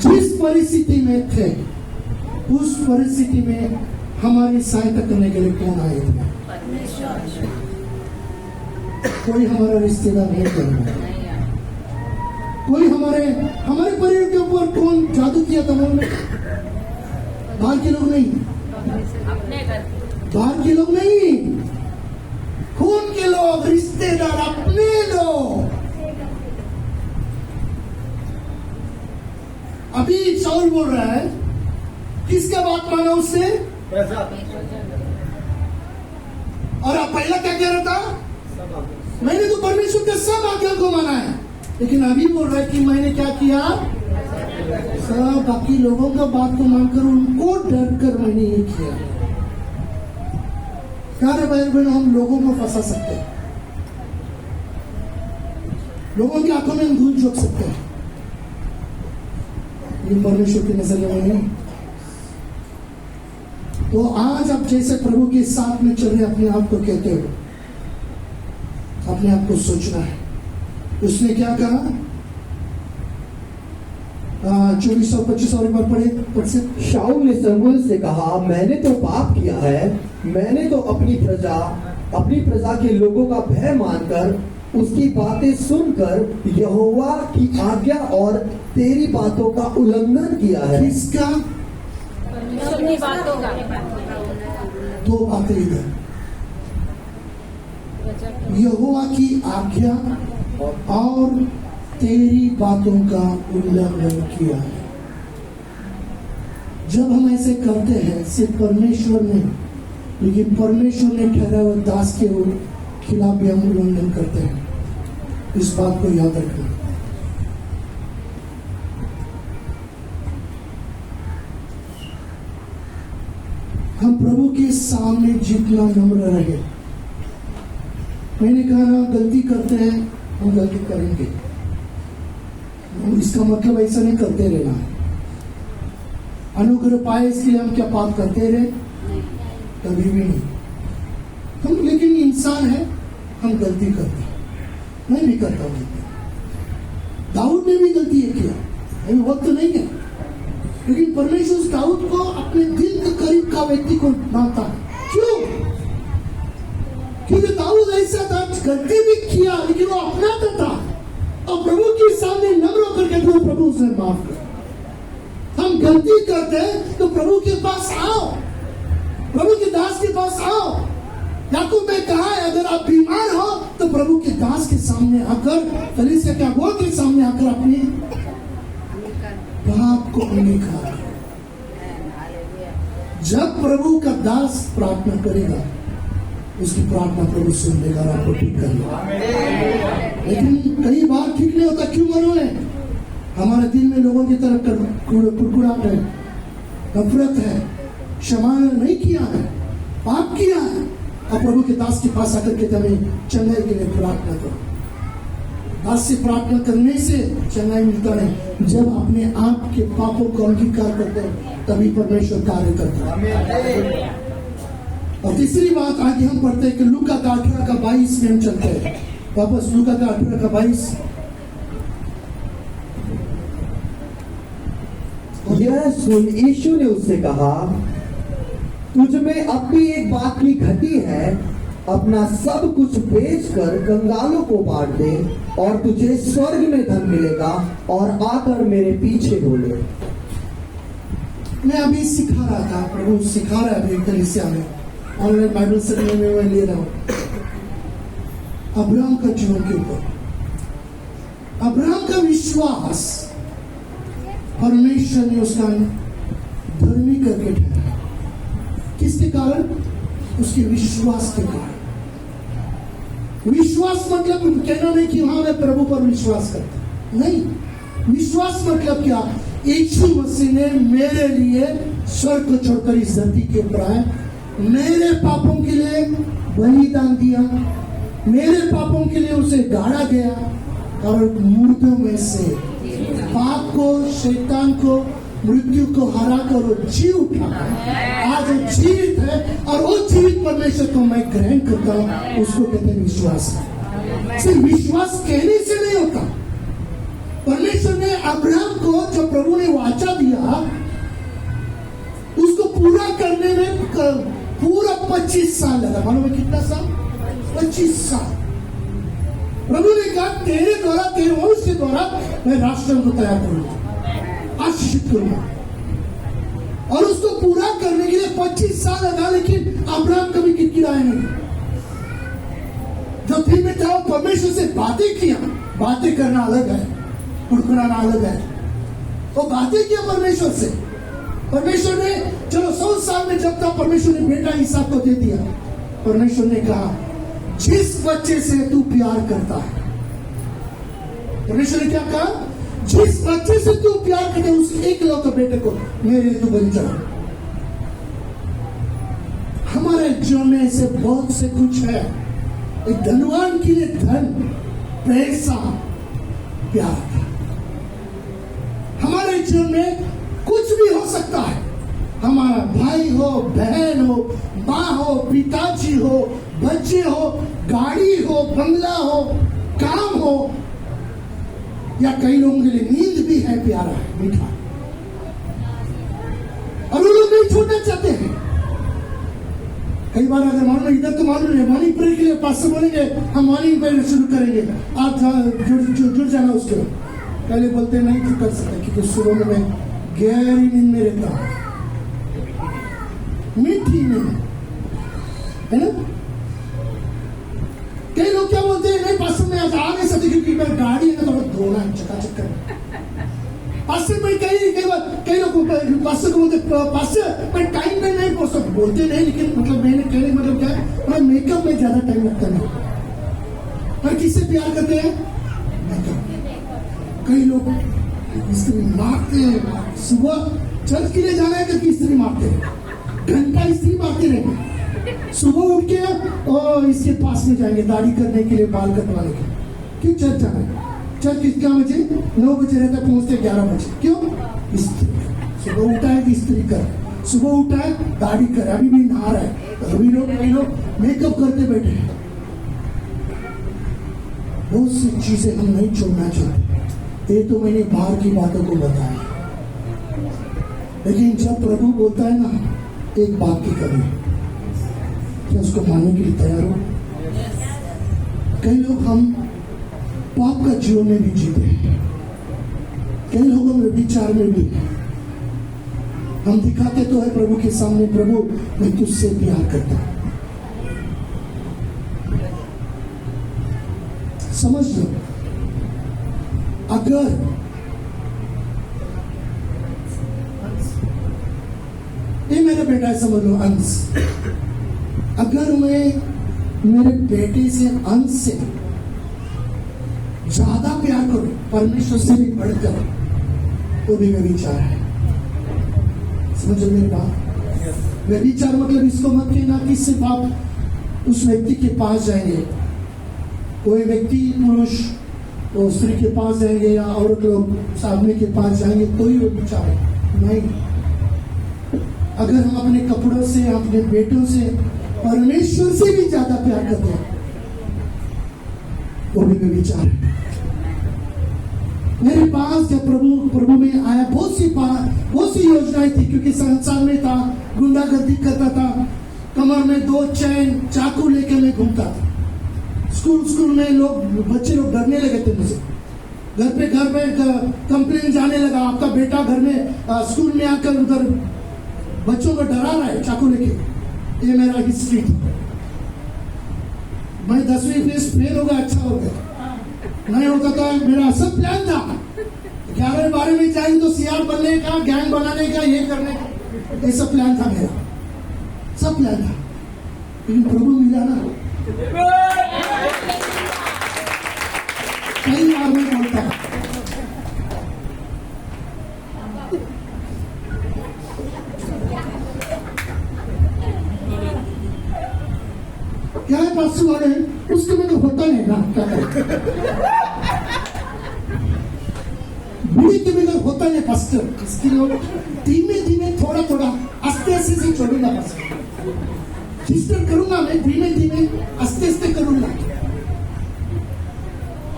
जिस परिस्थिति में थे, उस परिस्थिति में हमारी सहायता करने के लिए कौन आए थे? कोई हमारा रिश्तेदार नहीं करना, कोई हमारे परिवार के ऊपर कौन जादू किया था? उन्होंने बाहर के लोग नहीं, बाहर के लोग नहीं, खून के लोग, रिश्तेदार, अपने लोग। अभी शाऊल बोल रहा है, किसका बात माना उससे? और आप पहला क्या कह रहा था? मैंने तो परमेश्वर के सब आज्ञा को माना है। लेकिन अभी बोल रहा है कि मैंने क्या किया? सब बाकी लोगों का बात को मानकर, उनको डर कर मैंने ये किया। प्यारे भाई बहनों, हम लोगों को फंसा सकते हैं, लोगों की आंखों में हम धूल झोंक सकते हैं, लेकिन परमेश्वर के नजरिए में नहीं। तो आज आप जैसे प्रभु के साथ में चल रहे, अपने आप को कहते हो, अपने आप को सोचना है। उसने क्या कहा? 24 और 25 और एक बार पढ़े। शाऊल ने शमूएल से कहा, मैंने तो पाप किया है, मैंने तो अपनी प्रजा के लोगों का भय मानकर, उसकी बातें सुनकर यहोवा की आज्ञा और तेरी बातों का उल्लंघन किया है। किसका? अपनी बातों का। दो बातें इधर, यहोवा की आज्ञा और तेरी बातों का उल्लंघन किया है। जब हम ऐसे करते हैं, सिर्फ परमेश्वर ने, लेकिन परमेश्वर ने ठहरा हुआ दास के खिलाफ भी हम उल्लंघन करते हैं। इस बात को याद रखना। हम प्रभु के सामने जितना नम्र रहे। मैंने कहा, गलती करते हैं, हम गलती करेंगे, इसका मतलब ऐसा नहीं करते रहना है। अनुग्रह पाए इसलिए हम क्या पाप करते रहे? कभी भी नहीं। हम लेकिन इंसान है, हम गलती करते हैं। मैं भी करता हूँ। दाऊद ने भी गलती किया, अभी वक्त नहीं है, लेकिन परमेश्वर उस दाऊद को अपने दिल के करीब का व्यक्ति को मानता है। क्यों? क्योंकि दाऊद ऐसा था, गलती भी किया लेकिन वो अपनाता था और प्रभु के सामने नम्र होकर के वो प्रभु उसे माफ कर। हम गलती करते हैं तो प्रभु के पास आओ, प्रभु के दास के पास आओ। याकूब में कहा है, अगर आप बीमार हो तो प्रभु के दास के सामने आकर, कलीसिया के अगुआ के सामने आकर अपने पाप को अंगीकार करो। जब प्रभु का दास प्रार्थना करेगा, उसकी प्रार्थना प्रभु सुन लेगा और आपको ठीक करेगा। लेकिन कई बार ठीक नहीं होता। क्यों मालूम है? हमारे दिल में लोगों की तरफ कुड़कुड़ाहट है, नफरत है, क्षमा नहीं किया है, पाप किया है, और प्रभु के दास के पास आकर के हमें चंगाई के लिए प्रार्थना करो। दास से प्रार्थना करने से चंगाई मिलता है। जब अपने आप के पापों को अंगीकार करते हैं तभी परमेश्वर कार्य करता है। और तीसरी बात आगे हम पढ़ते हैं कि लूका का 18:22 में हम चलते हैं। वापस लूका का 18:22। यह सुन यीशु ने उससे कहा, तुझ में अब भी एक बात की घटी है, अपना सब कुछ बेचकर कंगालों को बांट दे और तुझे स्वर्ग में धन मिलेगा, और आकर मेरे पीछे हो ले। मैं अभी सिखा रहा था, प्रभु सिखा रहा है अभी कलीसिया में, ऑनलाइन बाइबल स्टडी में मैं ले रहा हूं अब्राहम का जीवन के ऊपर। अब्राहम का विश्वास परमेश्वर ने उसका धर्मी करके ठहराया। किसके कारण? उसके विश्वास के कारण। विश्वास मतलब कहना नहीं कि हाँ मैं प्रभु पर विश्वास करता, नहीं। विश्वास मतलब क्या? यीशु मसीह ने मेरे लिए स्वर्ग को छोड़कर इस धरती के ऊपर आए, मेरे पापों के लिए बलिदान दिया, मेरे पापों के लिए उसे गाड़ा गया और मुर्दों में से पाप को, शैतान को, मृत्यु को हरा कर वो जी उठा। आज वो जीवित है और वो जीवित परमेश्वर को मैं ग्रहण करता हूँ। उसको कहते हैं विश्वास। सिर्फ विश्वास कहने से नहीं होता। परमेश्वर ने अब्राहम को जो प्रभु ने वाचा दिया उसको पूरा करने में पूरा 25 साल लगा। मालूम है कितना साल? 25 साल। प्रभु ने कहा तेरे द्वारा, तेरे वंश के द्वारा मैं राष्ट्र को तैयार करूंगा, आशीषित करूंगा। और उसको पूरा करने के लिए 25 साल लगा, लेकिन अब्राहम कभी किरकिराया नहीं। जो दिन में था परमेश्वर से बातें किया। बातें करना अलग है, कुड़कुड़ाना अलग है। वो बातें किया परमेश्वर से। परमेश्वर ने चलो 100 साल में जब तक परमेश्वर ने बेटा इसहाक को दे दिया। परमेश्वर ने कहा जिस बच्चे से तू प्यार करता है, परमेश्वर ने क्या कहा? जिस बच्चे से तू प्यार करते उस एकलौते बेटे को मेरे लिए तू बलि चढ़ा। हमारे जीवन में ऐसे बहुत से कुछ है। एक धनवान के लिए धन, पैसा, प्यार। हमारे जीवन में कुछ भी हो सकता है। हमारा भाई हो, बहन हो, माँ हो, पिताजी हो, बच्चे हो, गाड़ी हो, बंगला हो, काम हो, या कई लोगों के लिए नींद भी है, प्यारा है, मीठा, और वो लोग नहीं छोड़ना चाहते हैं। कई बार अगर मालूम इधर तो मालूम है मॉर्निंग प्रेयर के लिए पास्टर बोलेंगे हम मॉर्निंग प्रेयर शुरू करेंगे, आप जुड़ जाना उसके। पहले बोलते नहीं तो कर सकते क्योंकि सुबह में मैं गहरी नींद में रहता हूं, मीठी नींद है ना। कई लोग क्या बोलते हैं नहीं पास्टर में आज आ नहीं सकते क्योंकि मैं गाड़ी है ना तो धोना चकाचक करना। पास्टर में कई लोग पास्टर को बोलते पास्टर मैं टाइम में नहीं पहुंच सकता, बोलते नहीं लेकिन मतलब मैंने कहने मतलब क्या है, मैं मेकअप में ज्यादा टाइम लगता नहीं। पर किससे प्यार करते हैं? मेकअप। कई लोग स्त्री मारते हैं, सुबह चर्च के लिए जाना है करके स्त्री मारते हैं, घंटा स्त्री मारते रहेंगे। सुबह उठ के और इसके पास में जाएंगे दाढ़ी करने के लिए, बाल कटवाने के लिए। क्यों चर्च जाना है? चर्च कितना बजे? 9 बजे रहता है, पहुंचते 11 बजे। क्यों? स्त्री सुबह उठा है, स्त्री कर, सुबह उठा है, दाढ़ी कर, अभी भी नहा रहा है, अभी लोग मेकअप करते बैठे हैं। बहुत सी चीजें हम नहीं छोड़ना चाहते। ये तो मैंने बाहर की बातों को बताया, लेकिन जब प्रभु बोलता है ना एक बात की कमी, क्या उसको मानने के लिए तैयार हो? कई लोग हम पाप का जीवन में भी जीते हैं, कई लोग हम विचार में भी, हम दिखाते तो है प्रभु के सामने, प्रभु मैं तुझसे प्यार करता हूं। समझ लो, अगर ये मेरा बेटा है, समझ लो अंश, अगर मैं मेरे बेटे से अंश से ज्यादा प्यार करूं, परमेश्वर से भी बढ़कर, वो भी व्यभिचार है। समझो मेरी बात? व्यभिचार मतलब इसको मत कहना कि सिर्फ आप उस व्यक्ति के पास जाएंगे, कोई व्यक्ति पुरुष वो स्त्री के पास जाएंगे या औरत लोग उस आदमी के पास जाएंगे तो ही व्यभिचार है। नहीं, अगर हम अपने कपड़ों से, अपने बेटों से, परमेश्वर से भी ज्यादा प्यार करते हैं, वो भी व्यभिचार है। मेरे पास जब प्रभु में आया, बहुत सी योजनाएं थी, क्योंकि संसार में था, गुंडागर्दी करता था, कमर में 2 चैन चाकू लेके मैं घूमता था। स्कूल में बच्चे लोग डरने लगे थे मुझे। घर पे कंप्लेन जाने लगा, आपका बेटा घर में स्कूल में आकर उधर बच्चों को डरा रहा है चाकू लेके। ये मेरा हिस्ट्री था। मैं 10वीं फेल हो गया, अच्छा हो गया। नहीं होता था, मेरा सब प्लान था। 11 12 में जाएंगे तो सीआर बनने का, गैंग बनाने का, ये करने का, ये सब प्लान था मेरा, सब प्लान था। लेकिन प्रभु मिला ना, कई बार मैं बोलता क्या है, पास वाले उसके में तो होता नहीं ना, क्या करें, बुढ़ी के बिना होता नहीं पास्टर। इसके लिए धीमे धीमे थोड़ा आस्ते से छोड़ूंगा पास्टर, सिस्टर करूंगा मैं, धीमे आस्ते करूंगा।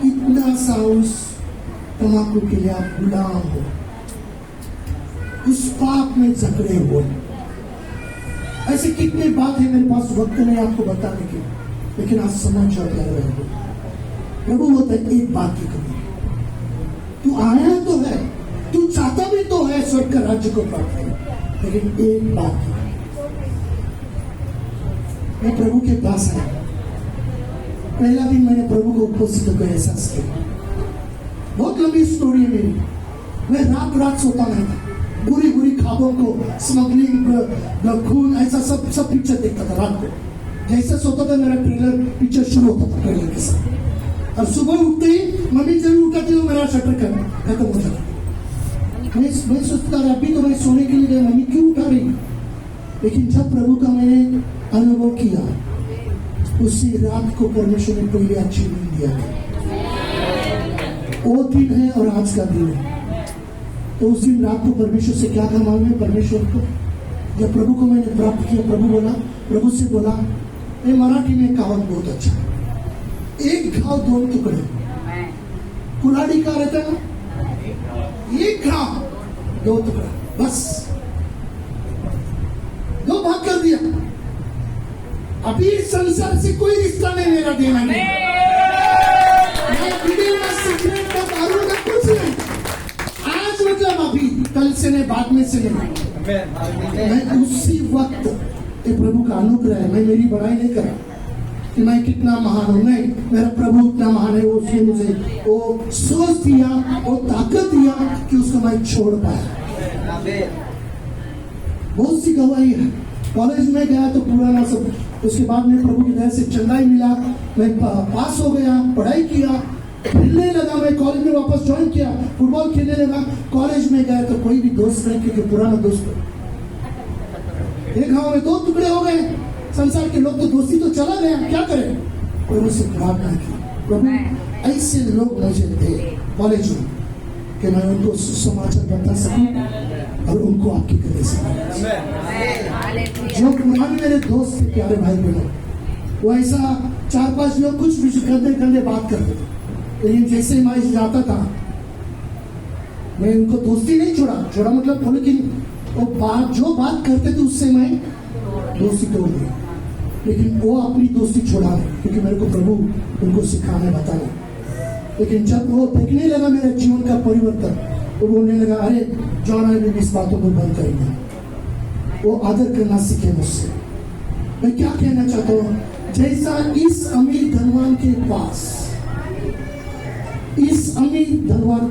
इतना सा उस तम्बाकू के लिए आप गुलाम हो, उस पाप में जकड़े हो। ऐसे कितने बात है, मेरे पास वक्त नहीं आपको बताने की, लेकिन आप समझ जाते रहोगे। प्रभु होता है एक बात की कमी, तू आया तो है, तू चाहता भी तो है स्वर्ग का राज्य को प्राप्त करना, लेकिन एक बात की, मैं प्रभु के पास आया, पहला दिन मैंने प्रभु को उपस्थित होकर एहसास किया। बहुत लंबी स्टोरी है मेरी। मैं रात सोता नहीं था, बुरी ख्वाबों को, स्मगलिंग, खून, ऐसा सब पिक्चर देखता था रात को। जैसे सोता था मेरा ट्रेलर पिक्चर शुरू होता था ट्रेलर के साथ, और सुबह उठते ही मम्मी जरूर उठाती हो, मेरा शटर खत्म हो जाता। मैं सोचता अभी तो मैं सोने के लिए गया, मम्मी क्यों उठा रही? लेकिन जब प्रभु का मैंने अनुभव किया, उसी रात को परमेश्वर ने पहले अच्छी नींद दिया है। वो दिन है और आज का दिन है। तो उस दिन रात को परमेश्वर से क्या कहा मालूम है? परमेश्वर को जब प्रभु को मैंने प्राप्त किया, प्रभु से बोला, ये मराठी में कहावत बहुत अच्छा है, एक घाव 2 टुकड़े। कुल्हाड़ी का रहता है ना, एक घाव 2 टुकड़ा, बस 2 भाग कर दिया। अभी संसार से कोई रिश्ता नहीं, मेरा देना नहीं, सिगरेट का, दारू का कुछ नहीं। आज मतलब अभी, कल से नहीं, बाद में से नहीं, मैं उसी वक्त, ये प्रभु का अनुग्रह है। मैं मेरी बड़ाई नहीं कर कि मैं कितना महान हूं, नहीं, मेरा प्रभु इतना महान है, वो उसने मुझे वो सोच दिया, वो ताकत दिया कि उसको मैं छोड़ पाया। बहुत सी गवाही है। कॉलेज में गया तो पुराना सब, उसके बाद में प्रभु की दया से चंदा ही मिला, मैं पास हो गया, पढ़ाई किया, खेलने लगा, मैं कॉलेज में वापस ज्वाइन किया, फुटबॉल खेलने लगा। कॉलेज में गया तो कोई भी दोस्त नहीं, क्योंकि पुराना दोस्त एक गांव में 2 टुकड़े हो गए। संसार के लोग तो दोस्ती तो चला गया, क्या करें? प्रभु से प्रार्थना की, प्रभु ऐसे लोग मुझे दे कॉलेज में कि मैं उनको सुसमाचार बता सकूं और उनको आपकी करे सकूं। जो पुराने मेरे दोस्त थे, प्यारे भाई बहनों, वो ऐसा 4-5 लोग कुछ भी गंदे बात करते थे, लेकिन जैसे मैं जाता था मैं उनको दोस्ती नहीं छोड़ा मतलब बोले कि वो जो बात करते थे उससे मैं दोस्ती तोड़ दी, लेकिन वो अपनी दोस्ती छोड़ा नहीं, क्योंकि मेरे को प्रभु उनको सिखाने बताना। लेकिन जब वो देखने लगा मेरे जीवन का परिवर्तन, तो बोलने लगा, अरे जॉन अभी इस बातों को बंद करेंगे। वो आदर करना सीखे मुझसे। मैं क्या कहना चाहता हूँ, जैसा इस अमीर धनवान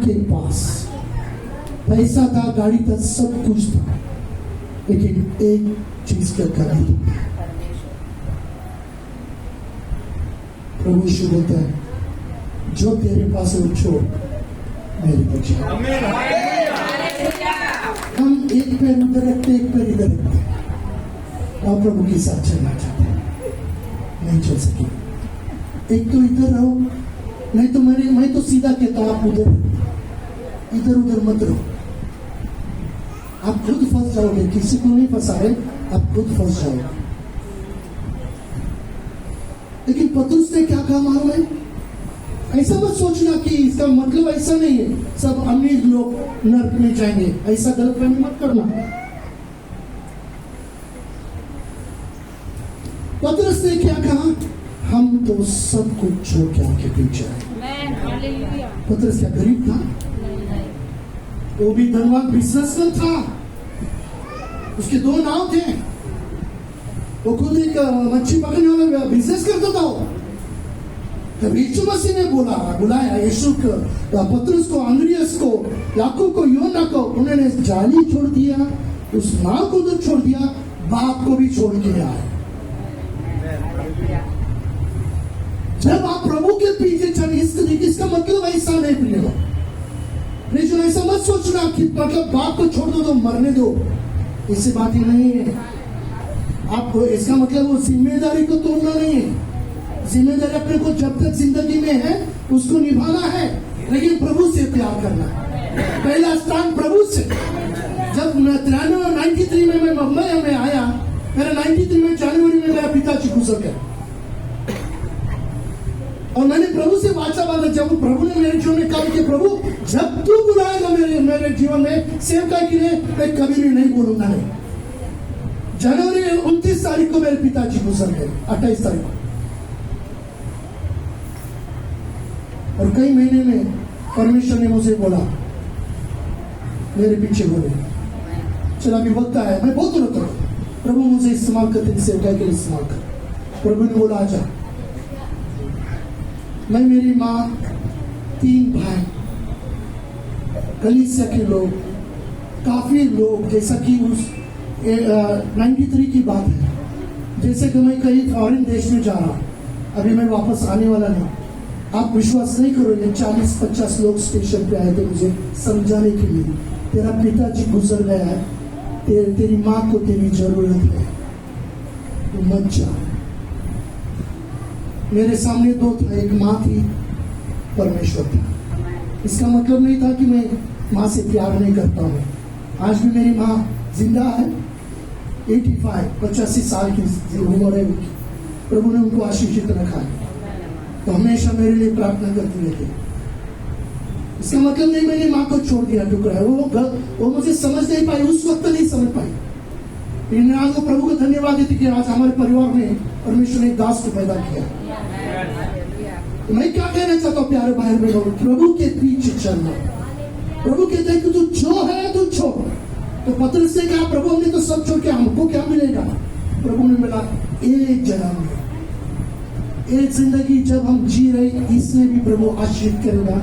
के पास पैसा था, गाड़ी था, सब कुछ था, लेकिन एक चीज का कमी थी। प्रभु यीशु बोलता है, जो तेरे पास है वो छोड़, मेरे पीछे। हम एक पैर उधर रखते, एक पैर इधर रखते, और प्रभु के साथ चलना चाहते हैं, नहीं चल सके। एक तो इधर रहो, नहीं तो मैं तो सीधा कहता हूं, आप इधर उधर मत रहो, आप खुद फंस जाओगे, किसी को नहीं फंसा है, आप खुद फंस जाओगे। लेकिन पतरस ने क्या कहा मालूम है? ऐसा मत सोचना कि इसका मतलब ऐसा नहीं है सब अमीर लोग नरक में जाएंगे, ऐसा गलतफहमी मत करना। पतरस ने क्या कहा? हम तो सब कुछ छोड़ के आपके पीछे आए। पतरस क्या गरीब था? वो भी धनवान बिजनेसमैन था, उसके 2 नाव थे, वो खुद एक मच्छी पकड़ने वाला बिजनेस करता था। तब यीशु मसीह ने बुलाया यीशु को, पतरस को, अंद्रियास को, याकूब को, योना को, उन्होंने जाली छोड़ दिया, उस नाव को तो छोड़ दिया, बाप को भी छोड़ के आए। जब आप प्रभु के पीछे चले, इसका मतलब ऐसा नहीं प्रियो, लेकिन ऐसा मत सोचना कि मतलब बाप को छोड़ दो तो मरने दो, इससे बात ही नहीं है। आप इसका मतलब वो जिम्मेदारी को तोड़ना नहीं है। जिम्मेदारी अपने को जब तक जिंदगी में है उसको निभाना है, लेकिन प्रभु से प्यार करना है। पहला स्थान प्रभु से। जब 93 में मैं मुंबई में आया, मेरा 93 में जनवरी में मेरा पिताजी गुजर गया, और मैंने प्रभु से वाचा बांधा। जब प्रभु ने मेरे जीवन में कहा कि प्रभु जब तू बुलाएगा मेरे जीवन में सेवका के लिए, मैं कभी भी नहीं बोलूंगा नहीं। जनवरी 29 तारीख को मेरे पिताजी गुजर गए, 28 तारीख को, और कई महीने में परमेश्वर ने मुझे बोला, मेरे पीछे बोले, चला अभी वक्त आया। मैं बहुत रोता था, प्रभु मुझे इस्तेमाल कर, तेरी सेवका के लिए इस्तेमाल कर। प्रभु ने बोला, आजा। मैं, मेरी माँ, 3 भाई, कलीसिया के लोग, काफी लोग, जैसा कि उस 93 की बात है, जैसे कि मैं कहीं फॉरेन देश में जा रहा हूँ, अभी मैं वापस आने वाला नहीं। आप विश्वास नहीं करोगे, 40-50 लोग स्टेशन पे आए थे मुझे समझाने के लिए, तेरा पिताजी गुजर गया है, तेरी माँ को तेरी जरूरत है, तो मत जा। मेरे सामने 2 था, एक माँ थी, परमेश्वर था। इसका मतलब नहीं था कि मैं माँ से प्यार नहीं करता हूँ। आज भी मेरी माँ जिंदा है, 85 साल की उम्र है उनकी, प्रभु ने उनको आशीषित रखा है, तो हमेशा मेरे लिए प्रार्थना करती रहती। इसका मतलब नहीं मैंने माँ को छोड़ दिया, टुकड़ा है वो मुझे समझ नहीं पाई, उस वक्त नहीं समझ पाई, लेकिन आज वो प्रभु को धन्यवाद देती कि आज हमारे परिवार में परमेश्वर ने एक दास को पैदा किया। तो मैं क्या कहना चाहता हूँ प्यारे भाई बहनों, प्रभु के पीछे चलना। प्रभु कहते हैं कि तू जो है तू छोड़। तो पतरस ने कहा, प्रभु हमने तो सब छोड़ के, हमको क्या मिलेगा? प्रभु ने बोला, एक जन्म में, एक जिंदगी जब हम जी रहे, इसमें भी प्रभु आशीष करेगा।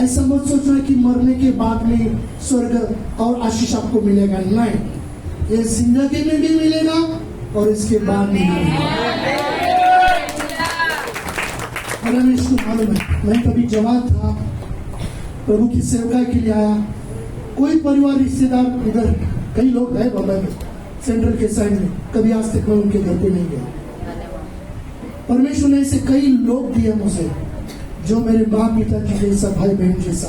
ऐसा मत सोचना कि मरने के बाद में स्वर्ग और आशीष आपको मिलेगा, नहीं, ये जिंदगी में भी मिलेगा और इसके बाद भी मिलेगा। इसको मालूम है, मैं कभी जवान था, प्रभु की सेवकाई के लिए आया, कोई परिवार रिश्तेदार इधर, कई लोग हैं बम्बई में, सेंट्रल के साइड में, कभी आज तक मैं उनके घर पे नहीं गया। परमेश्वर ने ऐसे कई लोग दिए मुझे, जो मेरे माँ पिता जी जैसा, भाई बहन जैसा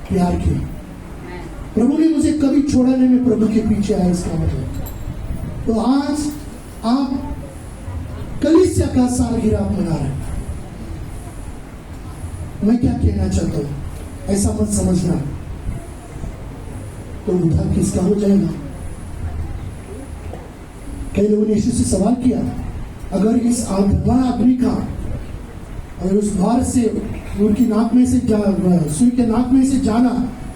प्यार किया। प्रभु ने मुझे कभी छोड़ा नहीं, मैं प्रभु के पीछे आया, इसका मतलब। तो आज आप कलीसिया का सालगिरह आप मना रहे हैं। मैं क्या कहना चाहता हूं, ऐसा मत समझना तो उद्धार किसका हो जाएगा। कई लोगों ने यीशु से सवाल किया, अगर इस धनवान आदमी का अगर उस द्वार से उनकी नाक में से सुई के नाक में से जाना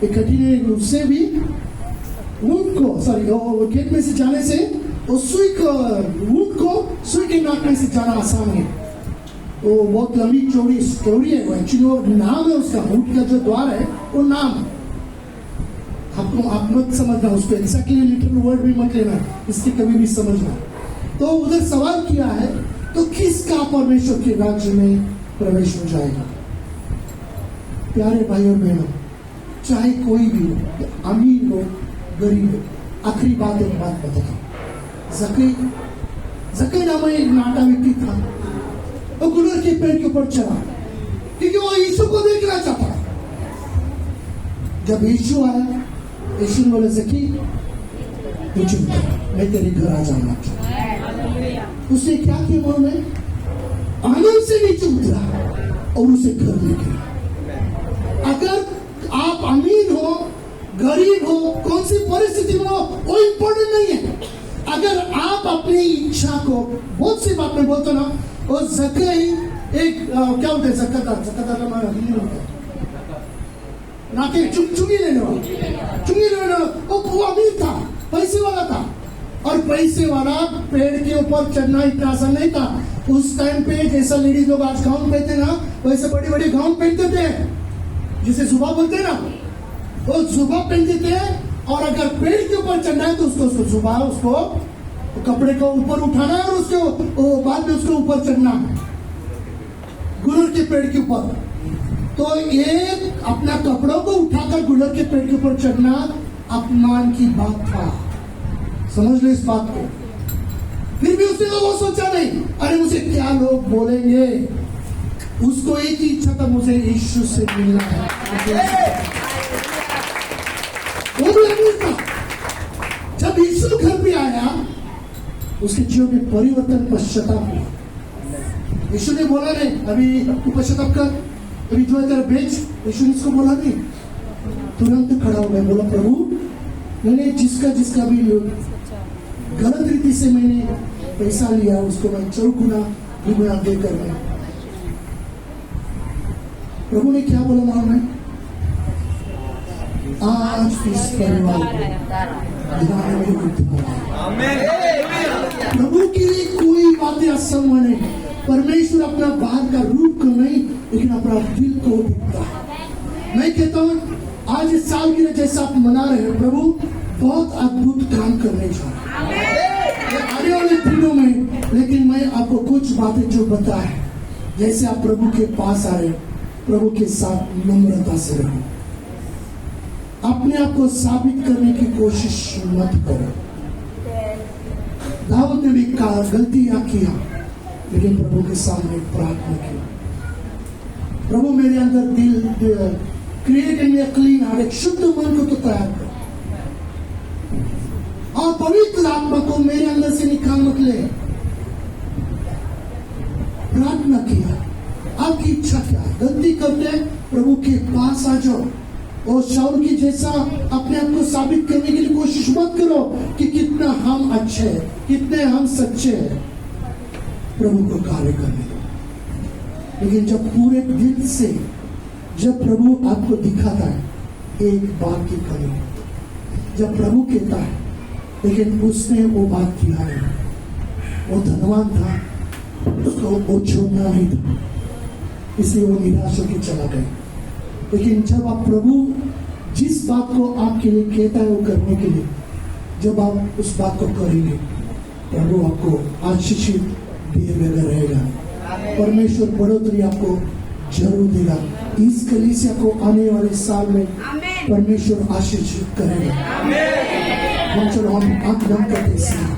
एक कठिन है, उससे भी उनको गेट में से जाने से उस सुई को सुई के नाक में से जाना आसान है। वो बहुत लंबी चौड़ी है, वो एक्चुअली वो नाम है उसका, ऊंट का जो द्वार है वो नाम। आप मत समझना उसको एक्जैक्टली लिटरल वर्ड भी मत लेना, इसकी कभी भी समझना। तो उधर सवाल किया है, तो किसका परमेश्वर के राज्य में प्रवेश हो जाएगा। प्यारे भाई और बहनों, चाहे कोई भी हो, अमीर हो गरीब हो, आखिरी बात एक बात बताता हूं। जक्कई नाम एक नाटा व्यक्ति था, वो गुलर के पेड़ के ऊपर चढ़ा क्योंकि वो यीशु को देखना चाहता। जब यीशु आया, यीशु ने बोला, जक्की तू चुप कर, मैं तेरे घर आ जाऊंगा। उसने क्या किया, मालूम है, आनंद से नीचे उतरा और उसे घर लेके। अगर आप अमीर हो गरीब हो, कौन सी परिस्थिति में हो, वो इंपॉर्टेंट नहीं है। अगर आप अपनी इच्छा को, बहुत सी बात में बोलते ना, और जक्कई एक क्या होता है, जक्कदार ना के चुंगी लेने वाला, वो अमीर था, पैसे वाला था। और पैसे वाला पेड़ के ऊपर चढ़ना इतना आसान नहीं था। उस टाइम पे जैसा लेडीज लोग आज गाउन पहनते ना, वैसे बड़ी बड़ी गाउन पहनते थे, जिसे जुबा बोलते ना, वो जुबा पहनते थे। और अगर पेड़ के ऊपर चढ़ना है तो उसको जुबा, उसको कपड़े को ऊपर उठाना है और उसको बाद में उसको ऊपर चढ़ना है, गुलर के पेड़ के ऊपर। तो ये अपना कपड़ों को उठाकर गुलर के पेड़ के ऊपर चढ़ना अपमान की बात था। समझ लो इस बात को। फिर भी उसने तो वो सोचा नहीं, अरे मुझे क्या लोग बोलेंगे। उसको एक ही इच्छा था, मुझे यीशु से मिलना है। वो भी अमीर था। जब यीशु घर पे आया, उसके जीवन में परिवर्तन, पश्चाताप हुआ। यीशु ने बोला नहीं, अभी तू पश्चाताप कर, अभी जो है तेरा बेच। यीशु ने इसको बोला नहीं, तुरंत खड़ा हो गया, बोला, प्रभु मैंने जिसका भी गलत रीति से मैंने पैसा लिया, उसको मैं 4 गुना देकर मैं। प्रभु ने क्या बोला मालूम है, आज इस परिवार को ध्यान में उठाओ। प्रभु के लिए कोई बातें असंभव नहीं। परमेश्वर अपना बाहर का रूप को नहीं, लेकिन अपना दिल को दिखता है। मैं कहता हूँ, आज इस साल की जैसा आप मना रहे हैं, प्रभु बहुत अद्भुत काम करने जा रहे हैं आने वाले दिनों में। लेकिन मैं आपको कुछ बातें जो बताए, जैसे आप प्रभु के पास आ रहे, प्रभु के साथ नम्रता से रहो। अपने आप को साबित करने की कोशिश मत करो। दाऊद ने भी गलतियां किया, लेकिन प्रभु के सामने प्रार्थना की, प्रभु मेरे अंदर दिल create in a clean heart, एक शुद्ध मन को तो तैयार करो, और पवित्र आत्मा को मेरे अंदर से निकाल मत ले। प्रार्थना किया, आपकी इच्छा क्या है। गलती करते प्रभु के पास आ जाओ, और शाऊल की जैसा अपने आप को साबित करने के लिए कोशिश मत करो कि कितना हम अच्छे हैं, कितने हम सच्चे हैं। प्रभु को कार्य करने दो। लेकिन जब पूरे दिल से, जब प्रभु आपको दिखाता है एक बात की कमी, जब प्रभु कहता है लेकिन उसने वो बात किया नहीं, वो धनवान था, उसको वो छोड़ना नहीं था, इसलिए वो निराश होकर चला गया। लेकिन जब आप प्रभु जिस बात को आपके लिए कहता है वो करने के लिए, जब आप उस बात को करेंगे, प्रभु आपको आशीषित दिए बगैर रहेगा। परमेश्वर बढ़ोतरी आपको जरूर देगा। इस कलीसिया को आने वाले साल में परमेश्वर आशीषित करेगा। हम चलो हम आंख बंद करते हैं।